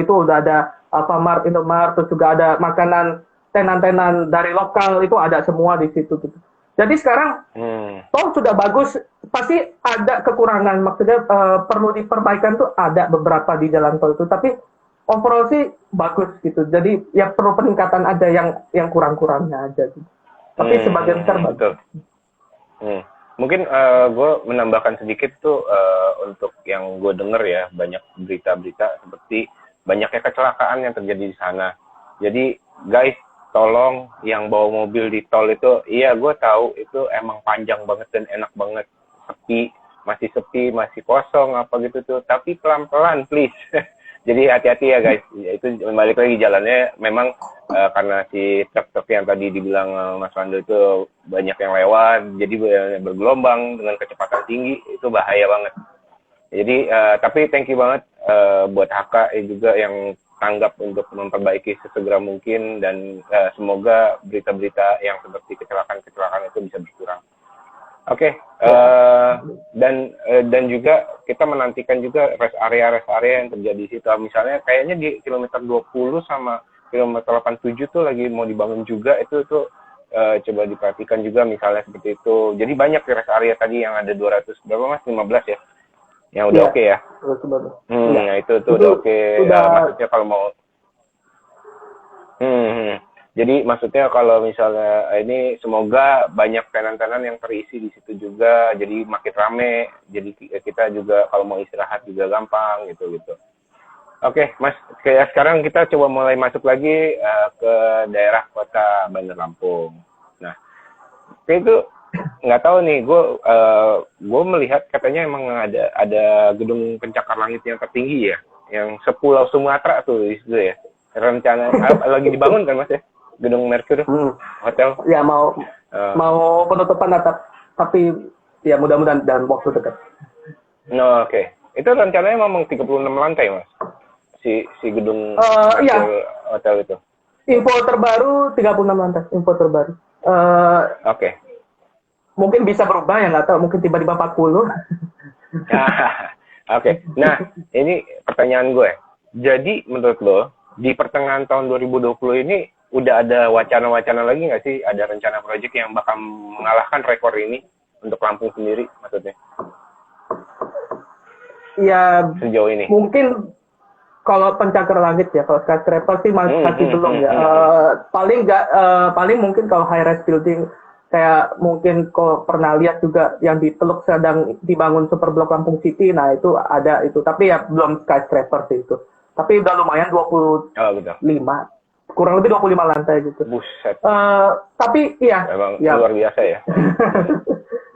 itu udah ada Alfamart, Indomart, terus juga ada makanan tenan-tenan dari lokal, itu ada semua di situ gitu. Jadi sekarang tol sudah bagus, pasti ada kekurangan, maksudnya perlu diperbaikan tuh ada beberapa di jalan tol itu, tapi overall sih bagus gitu. Jadi ya perlu peningkatan aja, yang kurang-kurangnya aja gitu. Tapi sebagian besar bagus. Mungkin gue menambahkan sedikit tuh untuk yang gue denger ya, banyak berita-berita seperti banyaknya kecelakaan yang terjadi di sana. Jadi guys, tolong yang bawa mobil di tol itu, iya gue tahu itu emang panjang banget dan enak banget, sepi, masih kosong apa gitu tuh, tapi pelan-pelan please. Jadi hati-hati ya guys, itu balik lagi jalannya memang karena si truk-truk yang tadi dibilang Mas Wando itu banyak yang lewat, jadi bergelombang dengan kecepatan tinggi, itu bahaya banget. Jadi tapi thank you banget buat HK juga yang tanggap untuk memperbaiki sesegera mungkin, dan semoga berita-berita yang seperti kecelakaan-kecelakaan itu bisa berkurang. Oke, dan juga kita menantikan juga rest area yang terjadi di situ. Misalnya kayaknya di kilometer 20 sama kilometer 87 tuh lagi mau dibangun juga, itu tuh coba diperhatikan juga misalnya seperti itu. Jadi banyak rest area tadi yang ada 200 berapa Mas? 15 ya? Yang udah oke ya? Nah itu tuh udah oke. Maksudnya kalau mau jadi maksudnya kalau misalnya ini semoga banyak tenan-tenan yang terisi di situ juga, jadi makin rame, jadi kita juga kalau mau istirahat juga gampang gitu. Oke, Mas, kayak sekarang kita coba mulai masuk lagi ke daerah kota Bandar Lampung. Nah, kayak itu nggak tahu nih, gue melihat katanya emang ada gedung pencakar langit yang tertinggi ya, yang sepulau Sumatera tuh di situ ya. Rencana lagi dibangun kan Mas ya? Gedung Merkur Hotel. Ya mau penutupan tapi ya mudah-mudahan dalam waktu dekat. No, oke. Itu rencananya memang 36 lantai Mas. Si gedung hotel itu. Info terbaru 36 lantai. Info terbaru. Oke. Mungkin bisa berubah ya, nggak tahu. Mungkin tiba-tiba 40. Oke. Nah, ini pertanyaan gue. Jadi menurut lo di pertengahan tahun 2020 ini udah ada wacana-wacana lagi nggak sih? Ada rencana proyek yang bakal mengalahkan rekor ini untuk Lampung sendiri maksudnya? Ya, sejauh ini. Mungkin kalau pencakar langit ya, kalau skyscraper sih masih belum ya. Paling mungkin kalau high rise building kayak mungkin kok pernah lihat juga yang di Teluk sedang dibangun super blok Lampung City, nah itu ada itu. Tapi ya belum skyscraper sih itu. Tapi udah lumayan 25. Kurang lebih 25 lantai gitu. Buset. Tapi iya. Memang luar biasa ya.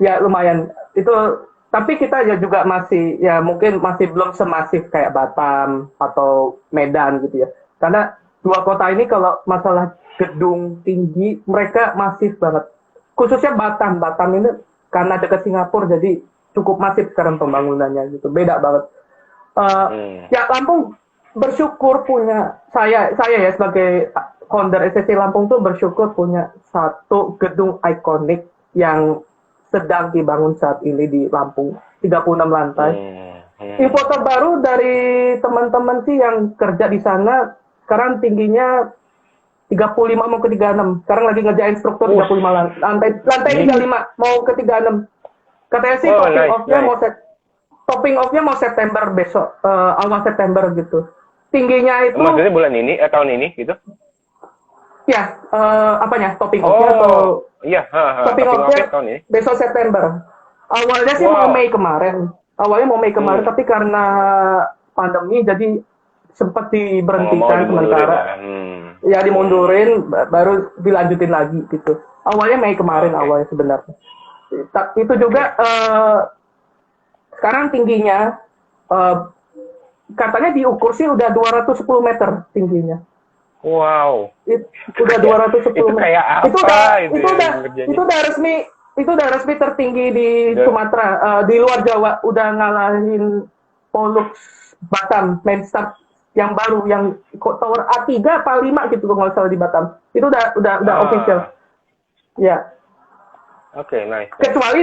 Ya lumayan. Itu tapi kita ya juga masih ya mungkin masih belum semasif kayak Batam atau Medan gitu ya. Karena dua kota ini kalau masalah gedung tinggi mereka masif banget. Khususnya Batam. Batam ini karena dekat Singapura jadi cukup masif sekarang pembangunannya gitu. Beda banget. Ya Lampung bersyukur punya saya ya sebagai founder SSC Lampung tuh bersyukur punya satu gedung ikonik yang sedang dibangun saat ini di Lampung, 36 lantai. Info terbaru dari teman-teman sih yang kerja di sana, sekarang tingginya 35 mau ke 36. Sekarang lagi ngerjain struktur 35 lantai 35 mau ke 36. Katanya sih topping off-nya mau September besok, awal September gitu. Tingginya itu maksudnya bulan ini tahun ini gitu? Ya, apanya? Topping off-nya atau iya, topping off-nya tahun ini. Besok September. Awalnya sih mau Mei kemarin. Tapi karena pandemi jadi sempat diberhentikan sementara. Ya dimundurin baru dilanjutin lagi gitu. Awalnya Mei kemarin awalnya sebenarnya. Itu juga sekarang tingginya katanya diukur sih udah 210 meter tingginya. Wow. Udah 210 itu meter. Kayak apa Itu udah resmi tertinggi di Sumatera, di luar Jawa udah ngalahin Pollux Batam main start yang baru yang tower A3 apa 5 gitu kalau nggak salah di Batam. Itu udah official. Ya. Oke, nice. Kecuali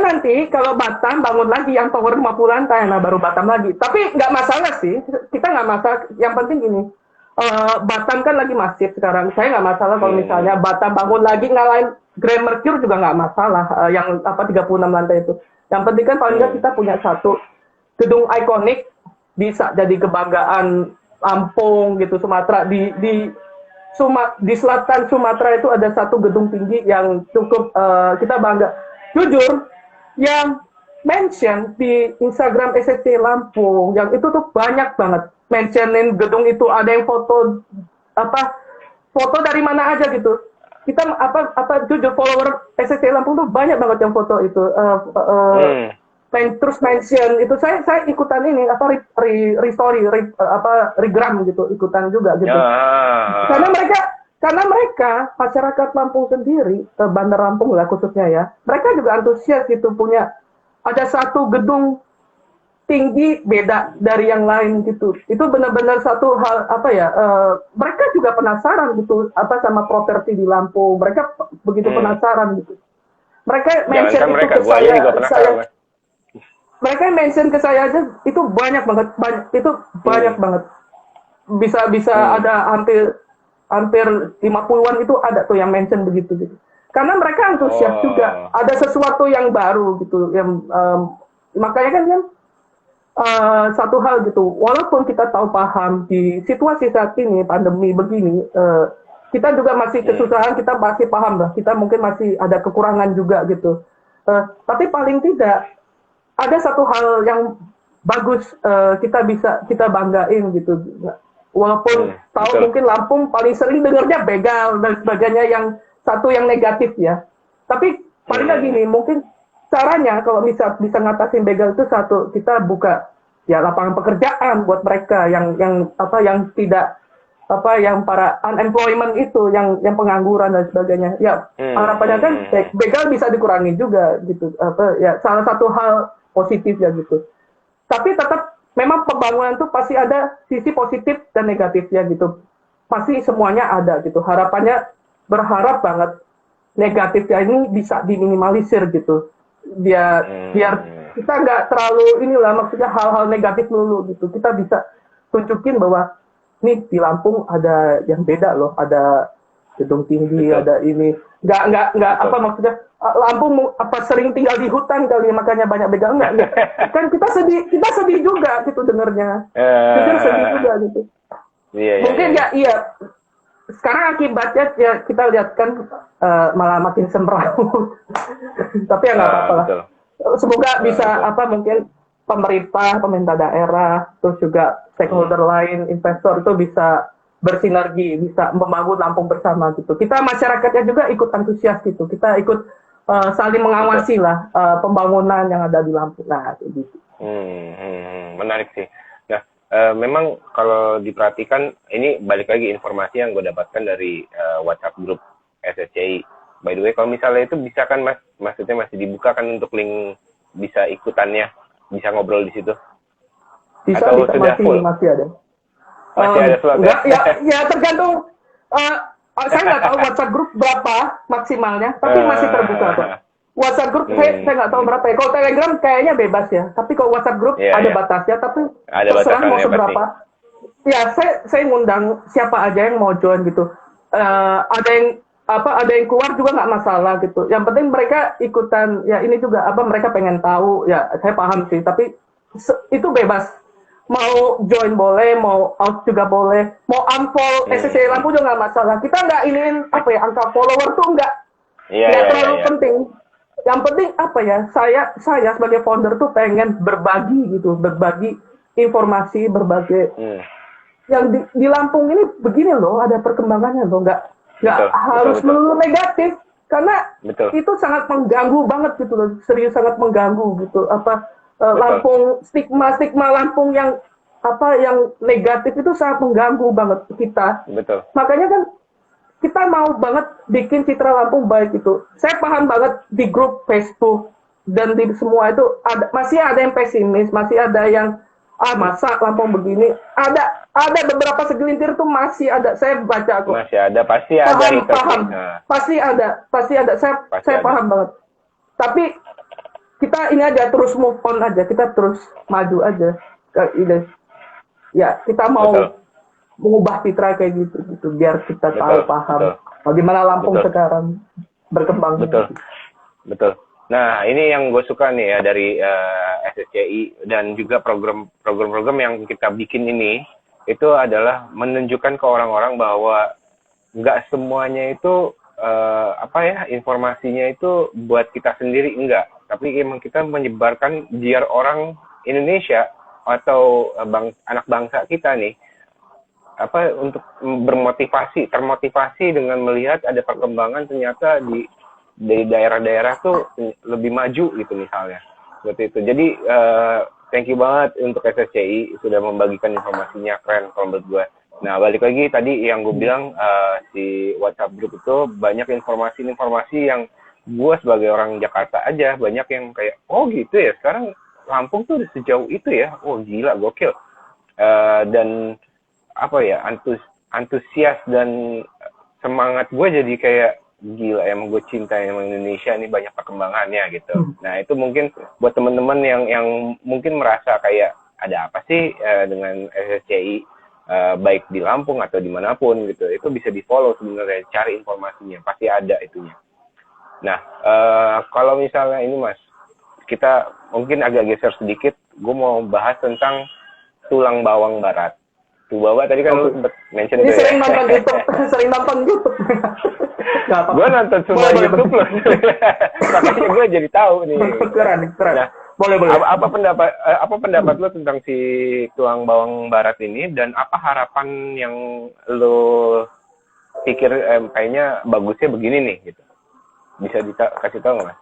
nanti kalau Batam bangun lagi yang tower 50 lantai, nah baru Batam lagi. Tapi nggak masalah sih, kita nggak masalah. Yang penting gini, Batam kan lagi masif sekarang. Saya nggak masalah kalau misalnya Batam bangun lagi ngalahin Grand Mercure juga nggak masalah. Yang 36 lantai itu. Yang penting kan paling nggak kita punya satu gedung ikonik bisa jadi kebanggaan Lampung gitu, Sumatera di selatan Sumatera itu ada satu gedung tinggi yang cukup kita bangga. jujur yang mention di Instagram SSC Lampung yang itu tuh banyak banget mentionin gedung itu, ada yang foto foto dari mana aja gitu. Kita jujur follower SSC Lampung tuh banyak banget yang foto itu. Terus mention itu saya ikutan ini regram gitu, ikutan juga gitu. Karena mereka masyarakat Lampung sendiri, Bandar Lampung lah khususnya ya, mereka juga antusias gitu, punya ada satu gedung tinggi beda dari yang lain gitu. Itu benar-benar satu hal mereka juga penasaran gitu sama properti di Lampung. Mereka begitu penasaran gitu. Mereka mention itu ke saya. Mereka mention ke saya aja itu banyak banget, banyak banget. Bisa ada hampir 50-an itu ada tuh yang mention begitu gitu. Karena mereka antusias juga, ada sesuatu yang baru gitu, yang makanya kan satu hal gitu, walaupun kita tahu paham di situasi saat ini pandemi begini, kita juga masih kesusahan, kita masih paham lah, kita mungkin masih ada kekurangan juga gitu. Tapi paling tidak ada satu hal yang bagus kita banggain gitu. Walaupun tahu mungkin Lampung paling sering dengarnya begal dan sebagainya, yang satu yang negatif ya. Tapi paling nggak gini, mungkin caranya kalau bisa ngatasin begal itu satu, kita buka ya lapangan pekerjaan buat mereka yang tidak yang para unemployment itu, yang pengangguran dan sebagainya. Ya harapannya kan begal bisa dikurangi juga gitu. Salah satu hal positif ya gitu. Tapi tetap memang pembangunan itu pasti ada sisi positif dan negatifnya gitu. Pasti semuanya ada gitu. Harapannya berharap banget negatifnya ini bisa diminimalisir gitu. Biar kita nggak terlalu maksudnya hal-hal negatif dulu gitu. Kita bisa tunjukin bahwa nih di Lampung ada yang beda loh, ada gedung tinggi, ada ini. Nggak maksudnya Lampung sering tinggal di hutan kali makanya banyak begal, enggak. Kan kita sedih juga gitu dengernya. Jujur sedih juga gitu. Mungkin iya. Sekarang akibatnya ya kita lihat kan malah makin semrawut. Tapi ya nggak apa-apa lah. Semoga bisa mungkin pemerintah daerah, terus juga stakeholder lain, investor itu bisa bersinergi, bisa membangun Lampung bersama gitu. Kita masyarakatnya juga ikut antusias gitu. Kita ikut saling mengawasi lah pembangunan yang ada di Lampung. Nah, gitu. Menarik sih. Nah, memang kalau diperhatikan, ini balik lagi informasi yang gue dapatkan dari WhatsApp grup SSCI. By the way, kalau misalnya itu bisa kan Mas, maksudnya masih dibuka kan untuk link bisa ikutannya, bisa ngobrol di situ? Bisa sudah full? Masih ada. Masih ada slot ya tergantung. Saya nggak tahu WhatsApp grup berapa maksimalnya, tapi masih terbuka kok. WhatsApp grup saya nggak tahu berapa ya. Kalau Telegram kayaknya bebas ya, tapi kalau WhatsApp grup ada batasnya, tapi terserah mau seberapa. Ya saya ngundang siapa aja yang mau join gitu. Ada yang keluar juga nggak masalah gitu. Yang penting mereka ikutan ya, ini juga mereka pengen tahu ya, saya paham sih, tapi itu bebas. Mau join boleh, mau out juga boleh, mau unfollow SSC Lampung juga nggak masalah. Kita nggak ingin angka follower tuh nggak terlalu penting. Yang penting saya sebagai founder tuh pengen berbagi gitu, berbagi informasi, berbagai yang di Lampung ini begini loh, ada perkembangannya loh, nggak harus melulu negatif, karena itu sangat mengganggu banget gitu loh, serius sangat mengganggu gitu. Lampung, stigma Lampung yang negatif itu sangat mengganggu banget kita. Makanya kan kita mau banget bikin citra Lampung baik itu. Saya paham banget di grup Facebook dan di semua itu masih ada yang pesimis, masih ada yang masa Lampung begini. Ada beberapa segelintir tuh masih ada. Saya baca kok. Masih ada, pasti ada. Paham. Pasti ada. Saya paham banget. Tapi kita ini aja terus move on aja, kita terus maju aja. Ya, kita mau mengubah citra kayak gitu biar kita tahu paham bagaimana Lampung sekarang berkembang. Betul. Nah, ini yang gue suka nih ya dari SSCI dan juga program-program yang kita bikin ini, itu adalah menunjukkan ke orang-orang bahwa nggak semuanya itu apa ya, informasinya itu buat kita sendiri enggak, tapi emang kita menyebarkan biar orang Indonesia atau anak bangsa kita nih apa untuk termotivasi dengan melihat ada perkembangan ternyata dari daerah-daerah tuh lebih maju gitu misalnya seperti itu. Jadi thank you banget untuk SSCI sudah membagikan informasinya, keren kalau menurut gue. Nah balik lagi tadi yang gue bilang si WhatsApp group itu banyak informasi-informasi yang gue sebagai orang Jakarta aja banyak yang kayak oh gitu ya sekarang Lampung tuh udah sejauh itu ya, oh gila gokil. Dan apa ya antusias dan semangat gue jadi kayak gila emang gue cinta emang Indonesia ini banyak perkembangannya gitu. Nah itu mungkin buat teman-teman yang mungkin merasa kayak ada apa sih dengan SSCI baik di Lampung atau dimanapun gitu, itu bisa di follow sebenarnya, cari informasinya pasti ada itunya. Nah kalau misalnya ini Mas, kita mungkin agak geser sedikit, gue mau bahas tentang tulang bawang barat. Tuh Bawa tadi kan lu sempet mention ini tuh sering ya. nonton YouTube, sering nonton YouTube. Gue nonton semua YouTube loh. Makanya gue jadi tahu nih. Keren. Nah, boleh. Apa pendapat lo tentang si tulang bawang barat ini dan apa harapan yang lo pikir kayaknya bagusnya begini nih gitu. Bisa kasih tahu nggak Mas?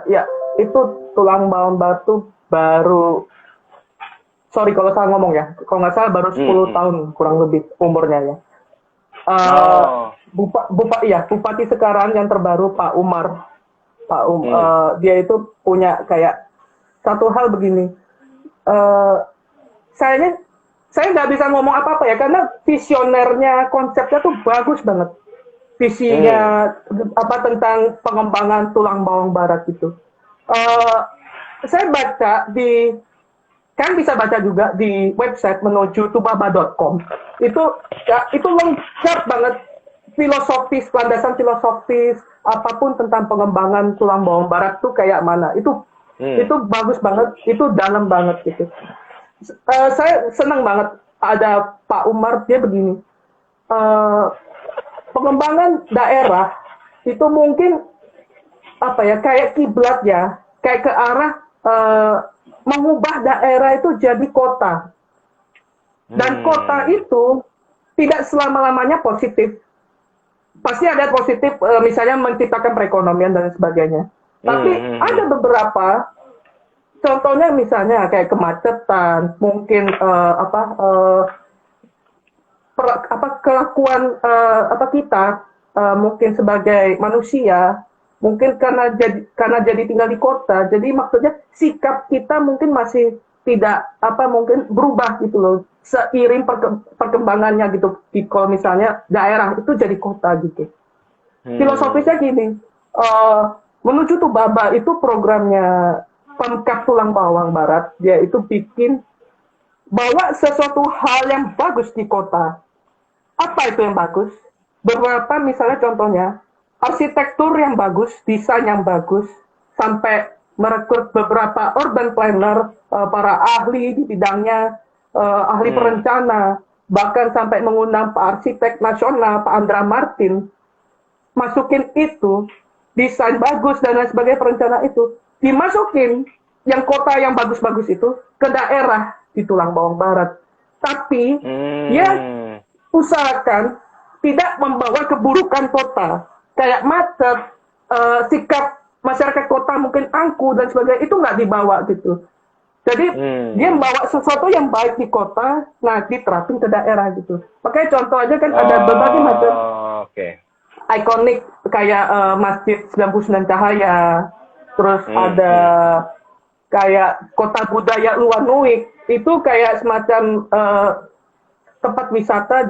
Ya, itu tulang bawang barat tuh baru, sorry kalau salah ngomong ya, kalau nggak salah baru 10 tahun kurang lebih umurnya ya. Bupati sekarang yang terbaru Pak Umar. Dia itu punya kayak satu hal begini. Saya nggak bisa ngomong apa-apa ya, karena visionernya, konsepnya tuh bagus banget. Visinya apa tentang pengembangan tulang bawang barat itu. Saya baca kan bisa baca juga di website menuju tubaba.com. Itu lengkap banget landasan filosofis apapun tentang pengembangan tulang bawang barat tuh kayak mana. Itu bagus banget, itu dalam banget gitu. Saya senang banget ada Pak Umar, dia begini. Pengembangan daerah itu mungkin apa ya, kayak kiblat ya, kayak ke arah mengubah daerah itu jadi kota. Dan kota itu tidak selama-lamanya positif. Pasti ada positif, misalnya menciptakan perekonomian dan sebagainya. Tapi ada beberapa, contohnya misalnya kayak kemacetan, mungkin kelakuan kita mungkin sebagai manusia, mungkin karena jadi tinggal di kota, jadi maksudnya sikap kita mungkin masih tidak mungkin berubah gitu loh, seiring perkembangannya gitu. Kalau misalnya daerah itu jadi kota gitu. Filosofisnya gini, menuju Tubaba itu programnya Pemkab Tulang Bawang Barat, dia itu bikin bawa sesuatu hal yang bagus di kota. Apa itu yang bagus? Beberapa misalnya contohnya, arsitektur yang bagus, desain yang bagus, sampai merekrut beberapa urban planner, para ahli di bidangnya, ahli perencana, bahkan sampai mengundang Pak Arsitek Nasional, Pak Andra Martin, masukin itu, desain bagus dan lain sebagainya, perencana itu, dimasukin yang kota yang bagus-bagus itu ke daerah di Tulang Bawang Barat. Tapi, ya usahakan tidak membawa keburukan kota. Kayak macet, sikap masyarakat kota mungkin angku dan sebagainya, itu nggak dibawa gitu. Jadi dia membawa sesuatu yang baik di kota, nah diterapin ke daerah gitu. Makanya contoh aja kan ada berbagai macam ikonik kayak Masjid 99 Cahaya, terus ada kayak Kota Budaya Luanuik, itu kayak semacam tempat wisata,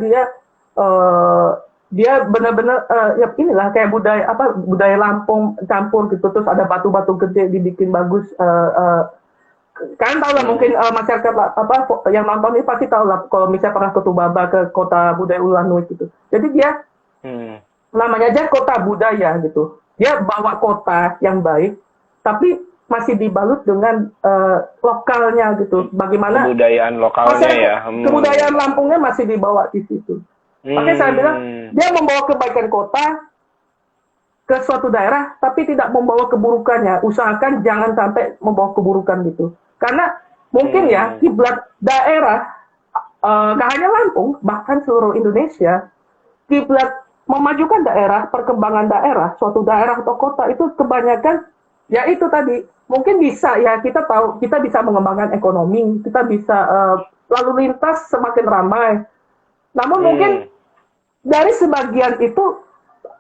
dia benar-benar ya inilah kayak budaya Lampung campur gitu, terus ada batu-batu gede dibikin bagus. Kalian tahu lah mungkin masyarakat yang nonton ini pasti tahu lah kalau misalnya pernah ke Tubaba, ke Kota Budaya Ulanuik gitu. Jadi dia namanya aja kota budaya gitu. Dia bawa kota yang baik, tapi masih dibalut dengan lokalnya gitu. Bagaimana kebudayaan lokalnya ya. Kebudayaan Lampungnya masih dibawa di situ. Makanya saya bilang dia membawa kebaikan kota ke suatu daerah, tapi tidak membawa keburukannya. Usahakan jangan sampai membawa keburukan gitu. Karena mungkin ya kiblat daerah, gak hanya Lampung, bahkan seluruh Indonesia, kiblat memajukan daerah, perkembangan daerah, suatu daerah atau kota itu kebanyakan ya itu tadi. Mungkin bisa ya kita tahu kita bisa mengembangkan ekonomi, kita bisa lalu lintas semakin ramai. Namun mungkin dari sebagian itu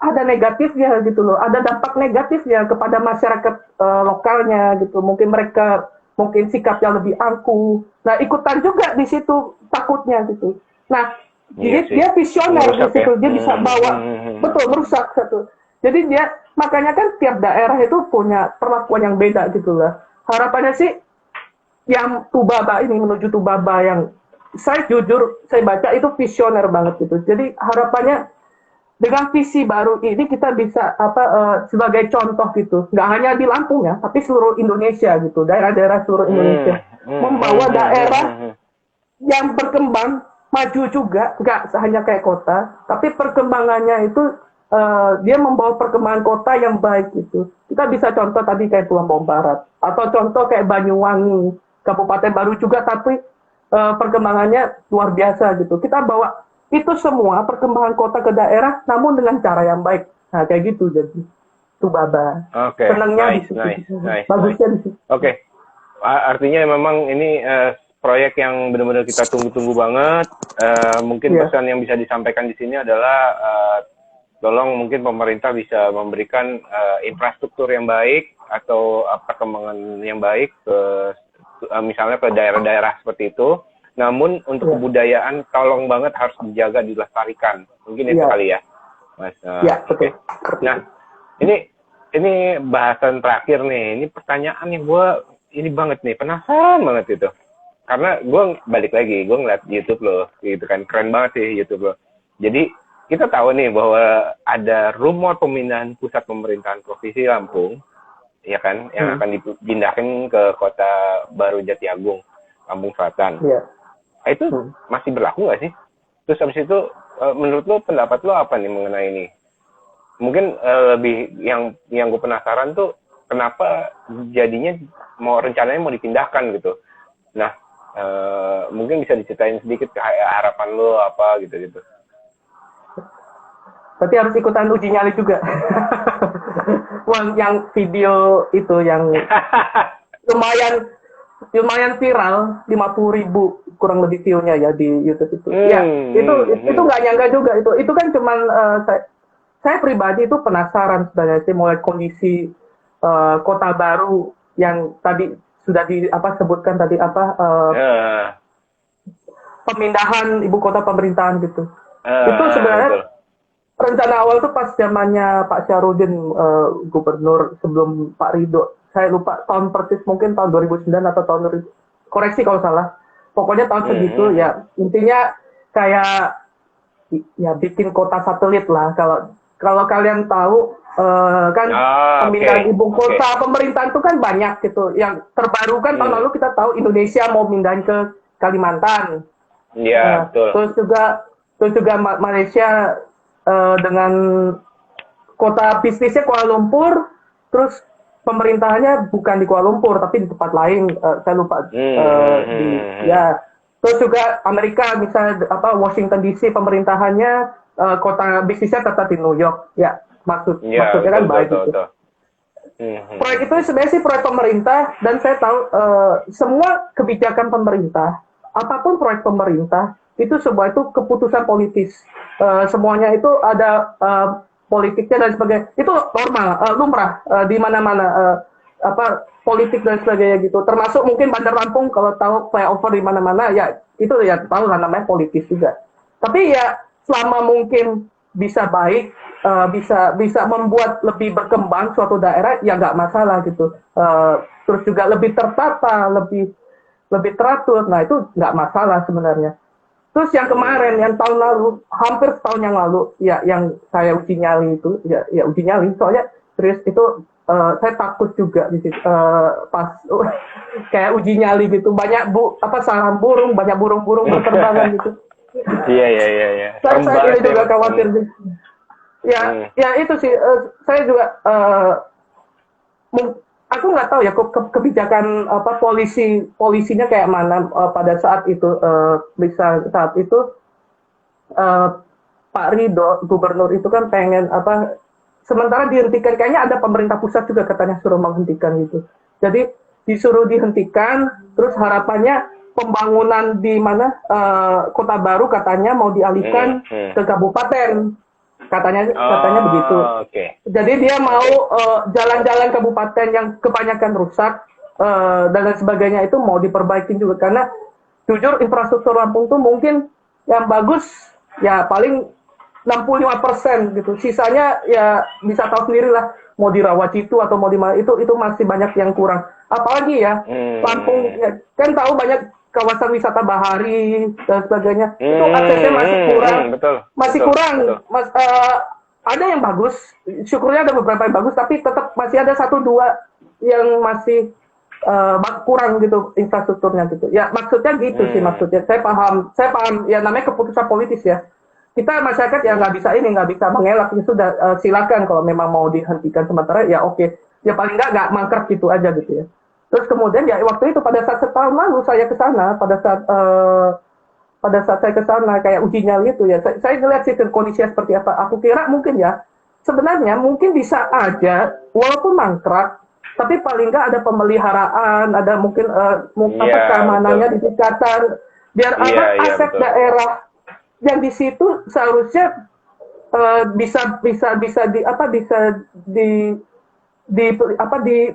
ada negatifnya gitu loh, ada dampak negatifnya kepada masyarakat lokalnya gitu. Mungkin sikapnya lebih angkuh. Nah, ikutan juga di situ takutnya gitu. Nah, Iya jadi dia visioner di merusak situ, ya. dia bisa bawa betul merusak satu. Jadi dia makanya kan tiap daerah itu punya perlakuan yang beda gitu lah. Harapannya sih yang Tubaba ini menuju Tubaba yang saya jujur saya baca itu visioner banget gitu. Jadi harapannya dengan visi baru ini kita bisa sebagai contoh gitu, nggak hanya di Lampung ya, tapi seluruh Indonesia gitu, daerah-daerah seluruh Indonesia membawa daerah yang berkembang maju juga, nggak hanya kayak kota, tapi perkembangannya itu dia membawa perkembangan kota yang baik gitu. Kita bisa contoh tadi kayak Lombok Barat, atau contoh kayak Banyuwangi, Kabupaten Baru juga, tapi perkembangannya luar biasa gitu. Kita bawa itu semua perkembangan kota ke daerah, namun dengan cara yang baik. Nah, kayak gitu jadi. Tubaba. Oke. Senangnya di situ. Bagusnya di situ. Oke. Artinya memang ini proyek yang benar-benar kita tunggu-tunggu banget. Mungkin pesan yang bisa disampaikan di sini adalah tolong mungkin pemerintah bisa memberikan infrastruktur yang baik atau perkembangan yang baik ke misalnya ke daerah-daerah seperti itu. Namun untuk kebudayaan tolong banget harus dijaga, dilestarikan. Mungkin itu kali ya, Mas. Betul. Nah, ini bahasan terakhir nih. Ini pertanyaan yang gue ini banget nih, penasaran banget itu. Karena gue balik lagi, gue ngeliat YouTube lo, gitu kan, keren banget sih YouTube lo. Jadi kita tahu nih bahwa ada rumor pemindahan pusat pemerintahan Provinsi Lampung, ya kan, yang akan dipindahkan ke Kota Baru Jatiagung, Lampung Selatan. Itu masih berlaku nggak sih? Terus habis itu menurut lo, pendapat lo apa nih mengenai ini? Mungkin lebih yang gue penasaran tuh kenapa jadinya rencananya mau dipindahkan gitu. Nah, mungkin bisa diceritain sedikit kayak harapan lo apa gitu. Berarti harus ikutan uji nyali juga. Wah, yang video itu yang lumayan viral, 50.000 kurang lebih view-nya ya di YouTube itu. Itu nggak nyangka juga itu kan cuman saya pribadi itu penasaran sebenarnya sih mulai kondisi kota baru yang tadi sudah sebutkan tadi pemindahan ibu kota pemerintahan gitu. Itu sebenarnya rencana awal tuh pas zamannya Pak Syarudin gubernur sebelum Pak Ridho. Saya lupa tahun persis, mungkin tahun 2009 atau tahun 2000. Koreksi kalau salah. Pokoknya tahun segitu ya. Intinya kayak ya bikin kota satelit lah. Kalau kalian tahu kan pemindahan ibu kota pemerintahan itu kan banyak gitu. Yang terbaru kan tahun lalu kita tahu Indonesia mau pindahin ke Kalimantan. Iya, betul. Terus juga Malaysia dengan kota bisnisnya Kuala Lumpur, terus pemerintahannya bukan di Kuala Lumpur tapi di tempat lain, saya lupa. Terus juga Amerika misalnya Washington DC pemerintahannya, kota bisnisnya tetap di New York. Ya, maksudnya kan baik gitu. Proyek itu sebenarnya sih proyek pemerintah, dan saya tahu semua kebijakan pemerintah, apapun proyek pemerintah itu semua itu keputusan politis. Semuanya itu ada politiknya dan sebagainya. Itu normal, lumrah di mana-mana politik dan sebagainya gitu. Termasuk mungkin Bandar Lampung kalau tahu flyover di mana-mana ya itu ya tahu lah namanya politis juga. Tapi ya selama mungkin bisa baik, bisa membuat lebih berkembang suatu daerah ya nggak masalah gitu. Terus juga lebih tertata, lebih teratur. Nah itu nggak masalah sebenarnya. Terus yang kemarin, yang tahun lalu, hampir setahun yang lalu, ya yang saya uji nyali itu, ya uji nyali, soalnya serius itu saya takut juga di situ, pas kayak uji nyali gitu, banyak sarang burung, banyak burung-burung berterbangan gitu. Iya, iya, iya, iya. Saya ini juga khawatir sih. Ya itu sih. Saya juga aku nggak tahu ya kebijakan apa polisinya kayak mana pada saat itu bisa saat itu eh, Pak Ridho gubernur itu kan pengen apa sementara dihentikan kayaknya ada pemerintah pusat juga katanya suruh menghentikan gitu. Jadi disuruh dihentikan terus harapannya pembangunan di mana kota baru katanya mau dialihkan ke kabupaten katanya begitu. Okay. Jadi dia mau jalan-jalan kabupaten yang kebanyakan rusak dan lain sebagainya itu mau diperbaiki juga karena jujur infrastruktur Lampung tuh mungkin yang bagus ya paling 65% gitu. Sisanya ya bisa tahu sendiri lah mau dirawat itu atau mau di mana itu masih banyak yang kurang. Apalagi ya Lampung ya, kan tahu banyak kawasan wisata bahari dan sebagainya itu aksesnya masih kurang kurang Mas, ada yang bagus syukurnya ada beberapa yang bagus tapi tetap masih ada 1-2 yang masih kurang gitu infrastrukturnya gitu ya maksudnya gitu sih maksudnya saya paham ya namanya keputusan politis ya kita masyarakat ya nggak bisa mengelak ya sudah silakan kalau memang mau dihentikan sementara ya oke. Ya paling nggak mangkrak gitu aja gitu ya. Terus kemudian ya waktu itu pada saat setahun lalu saya ke sana pada saat saya ke sana kayak uji nyali itu ya saya ngeliat sih kondisinya seperti apa. Aku kira mungkin ya sebenarnya mungkin bisa aja walaupun mangkrak tapi paling nggak ada pemeliharaan, ada mungkin keamanannya ditingkatkan biar aset daerah yang di situ seharusnya bisa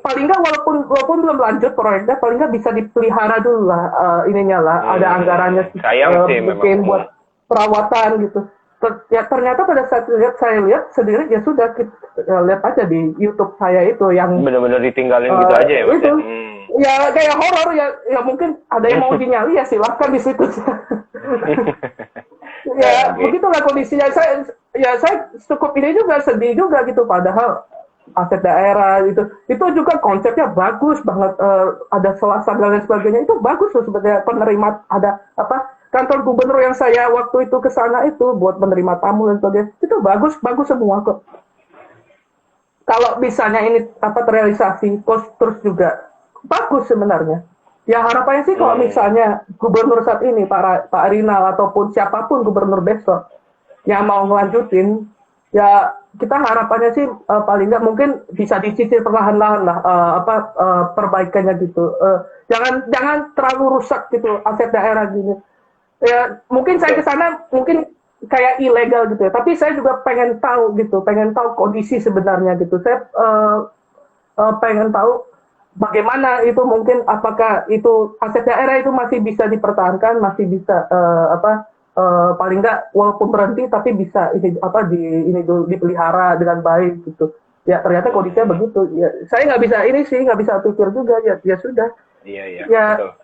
paling nggak walaupun belum lanjut proyeknya paling nggak bisa dipelihara dulu lah ada anggarannya bikin buat perawatan gitu ya ternyata pada saat saya lihat sendiri ya sudah kita lihat aja di YouTube saya itu yang benar-benar ditinggalin gitu aja ya Mas itu ya kayak horor ya mungkin ada yang mau dinyali ya silahkan di situ ya begitulah kondisinya saya cukup ini juga sedih juga gitu padahal aset daerah itu juga konsepnya bagus banget ada selasa dan lain sebagainya itu bagus loh sebenarnya penerima ada kantor gubernur yang saya waktu itu ke sana itu buat menerima tamu dan sebagainya itu bagus semua kok kalau misalnya ini terrealisasi terus juga bagus sebenarnya ya harapannya sih kalau misalnya gubernur saat ini Pak Rinal ataupun siapapun gubernur besok yang mau ngelanjutin ya kita harapannya sih paling nggak mungkin bisa dicicil perlahan-lahan lah perbaikannya gitu jangan terlalu rusak gitu aset daerah gini ya mungkin saya ke sana mungkin kayak ilegal gitu ya tapi saya juga pengen tahu kondisi sebenarnya gitu saya pengen tahu bagaimana itu mungkin apakah itu aset daerah itu masih bisa dipertahankan masih bisa paling nggak walaupun berhenti tapi bisa dipelihara dengan baik gitu ya ternyata kondisinya begitu ya saya nggak bisa pikir juga ya sudah iya betul.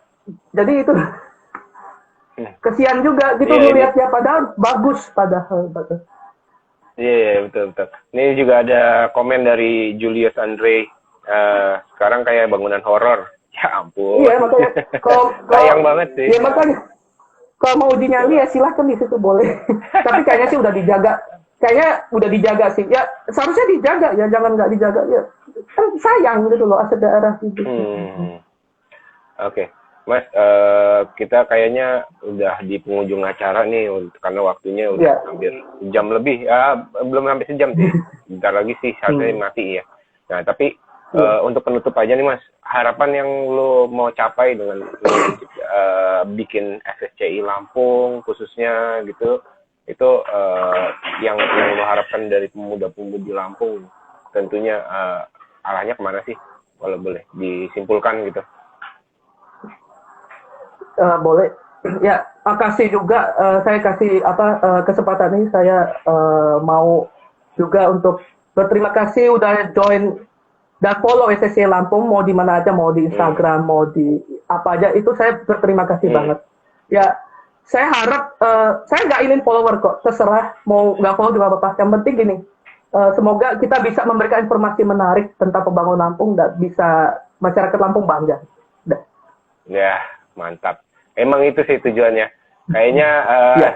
Jadi itu kesian juga gitu melihatnya padahal bagus iya betul ini juga ada komen dari Julius Andre sekarang kayak bangunan horor ya ampun iya makanya sayang banget sih ya makanya kalau mau uji nyali ya silahkan di situ boleh. Tapi kayaknya sih udah dijaga sih. Ya seharusnya dijaga ya, jangan nggak dijaga ya. Kan sayang gitu loh aset daerah gitu. Oke. Mas, kita kayaknya udah di penghujung acara nih karena waktunya udah hampir jam lebih. Belum sampai sejam sih. Bentar lagi sih saatnya mati ya. Nah, tapi untuk penutup aja nih Mas, harapan yang lo mau capai dengan bikin FSCI Lampung khususnya gitu, itu yang lo harapkan dari pemuda-pemudi Lampung tentunya arahnya kemana sih? Kalau boleh disimpulkan gitu. Boleh. Ya, makasih juga saya kasih kesempatan ini saya mau juga untuk berterima kasih udah join dan follow SSC Lampung mau di mana aja, mau di Instagram, mau di apa aja itu saya berterima kasih banget. Ya, saya harap saya nggak ingin follower kok, terserah mau nggak follow juga apa-apa. Yang penting gini, semoga kita bisa memberikan informasi menarik tentang pembangunan Lampung dan bisa masyarakat Lampung bangga. Ya, mantap. Emang itu sih tujuannya. Kayaknya Ya.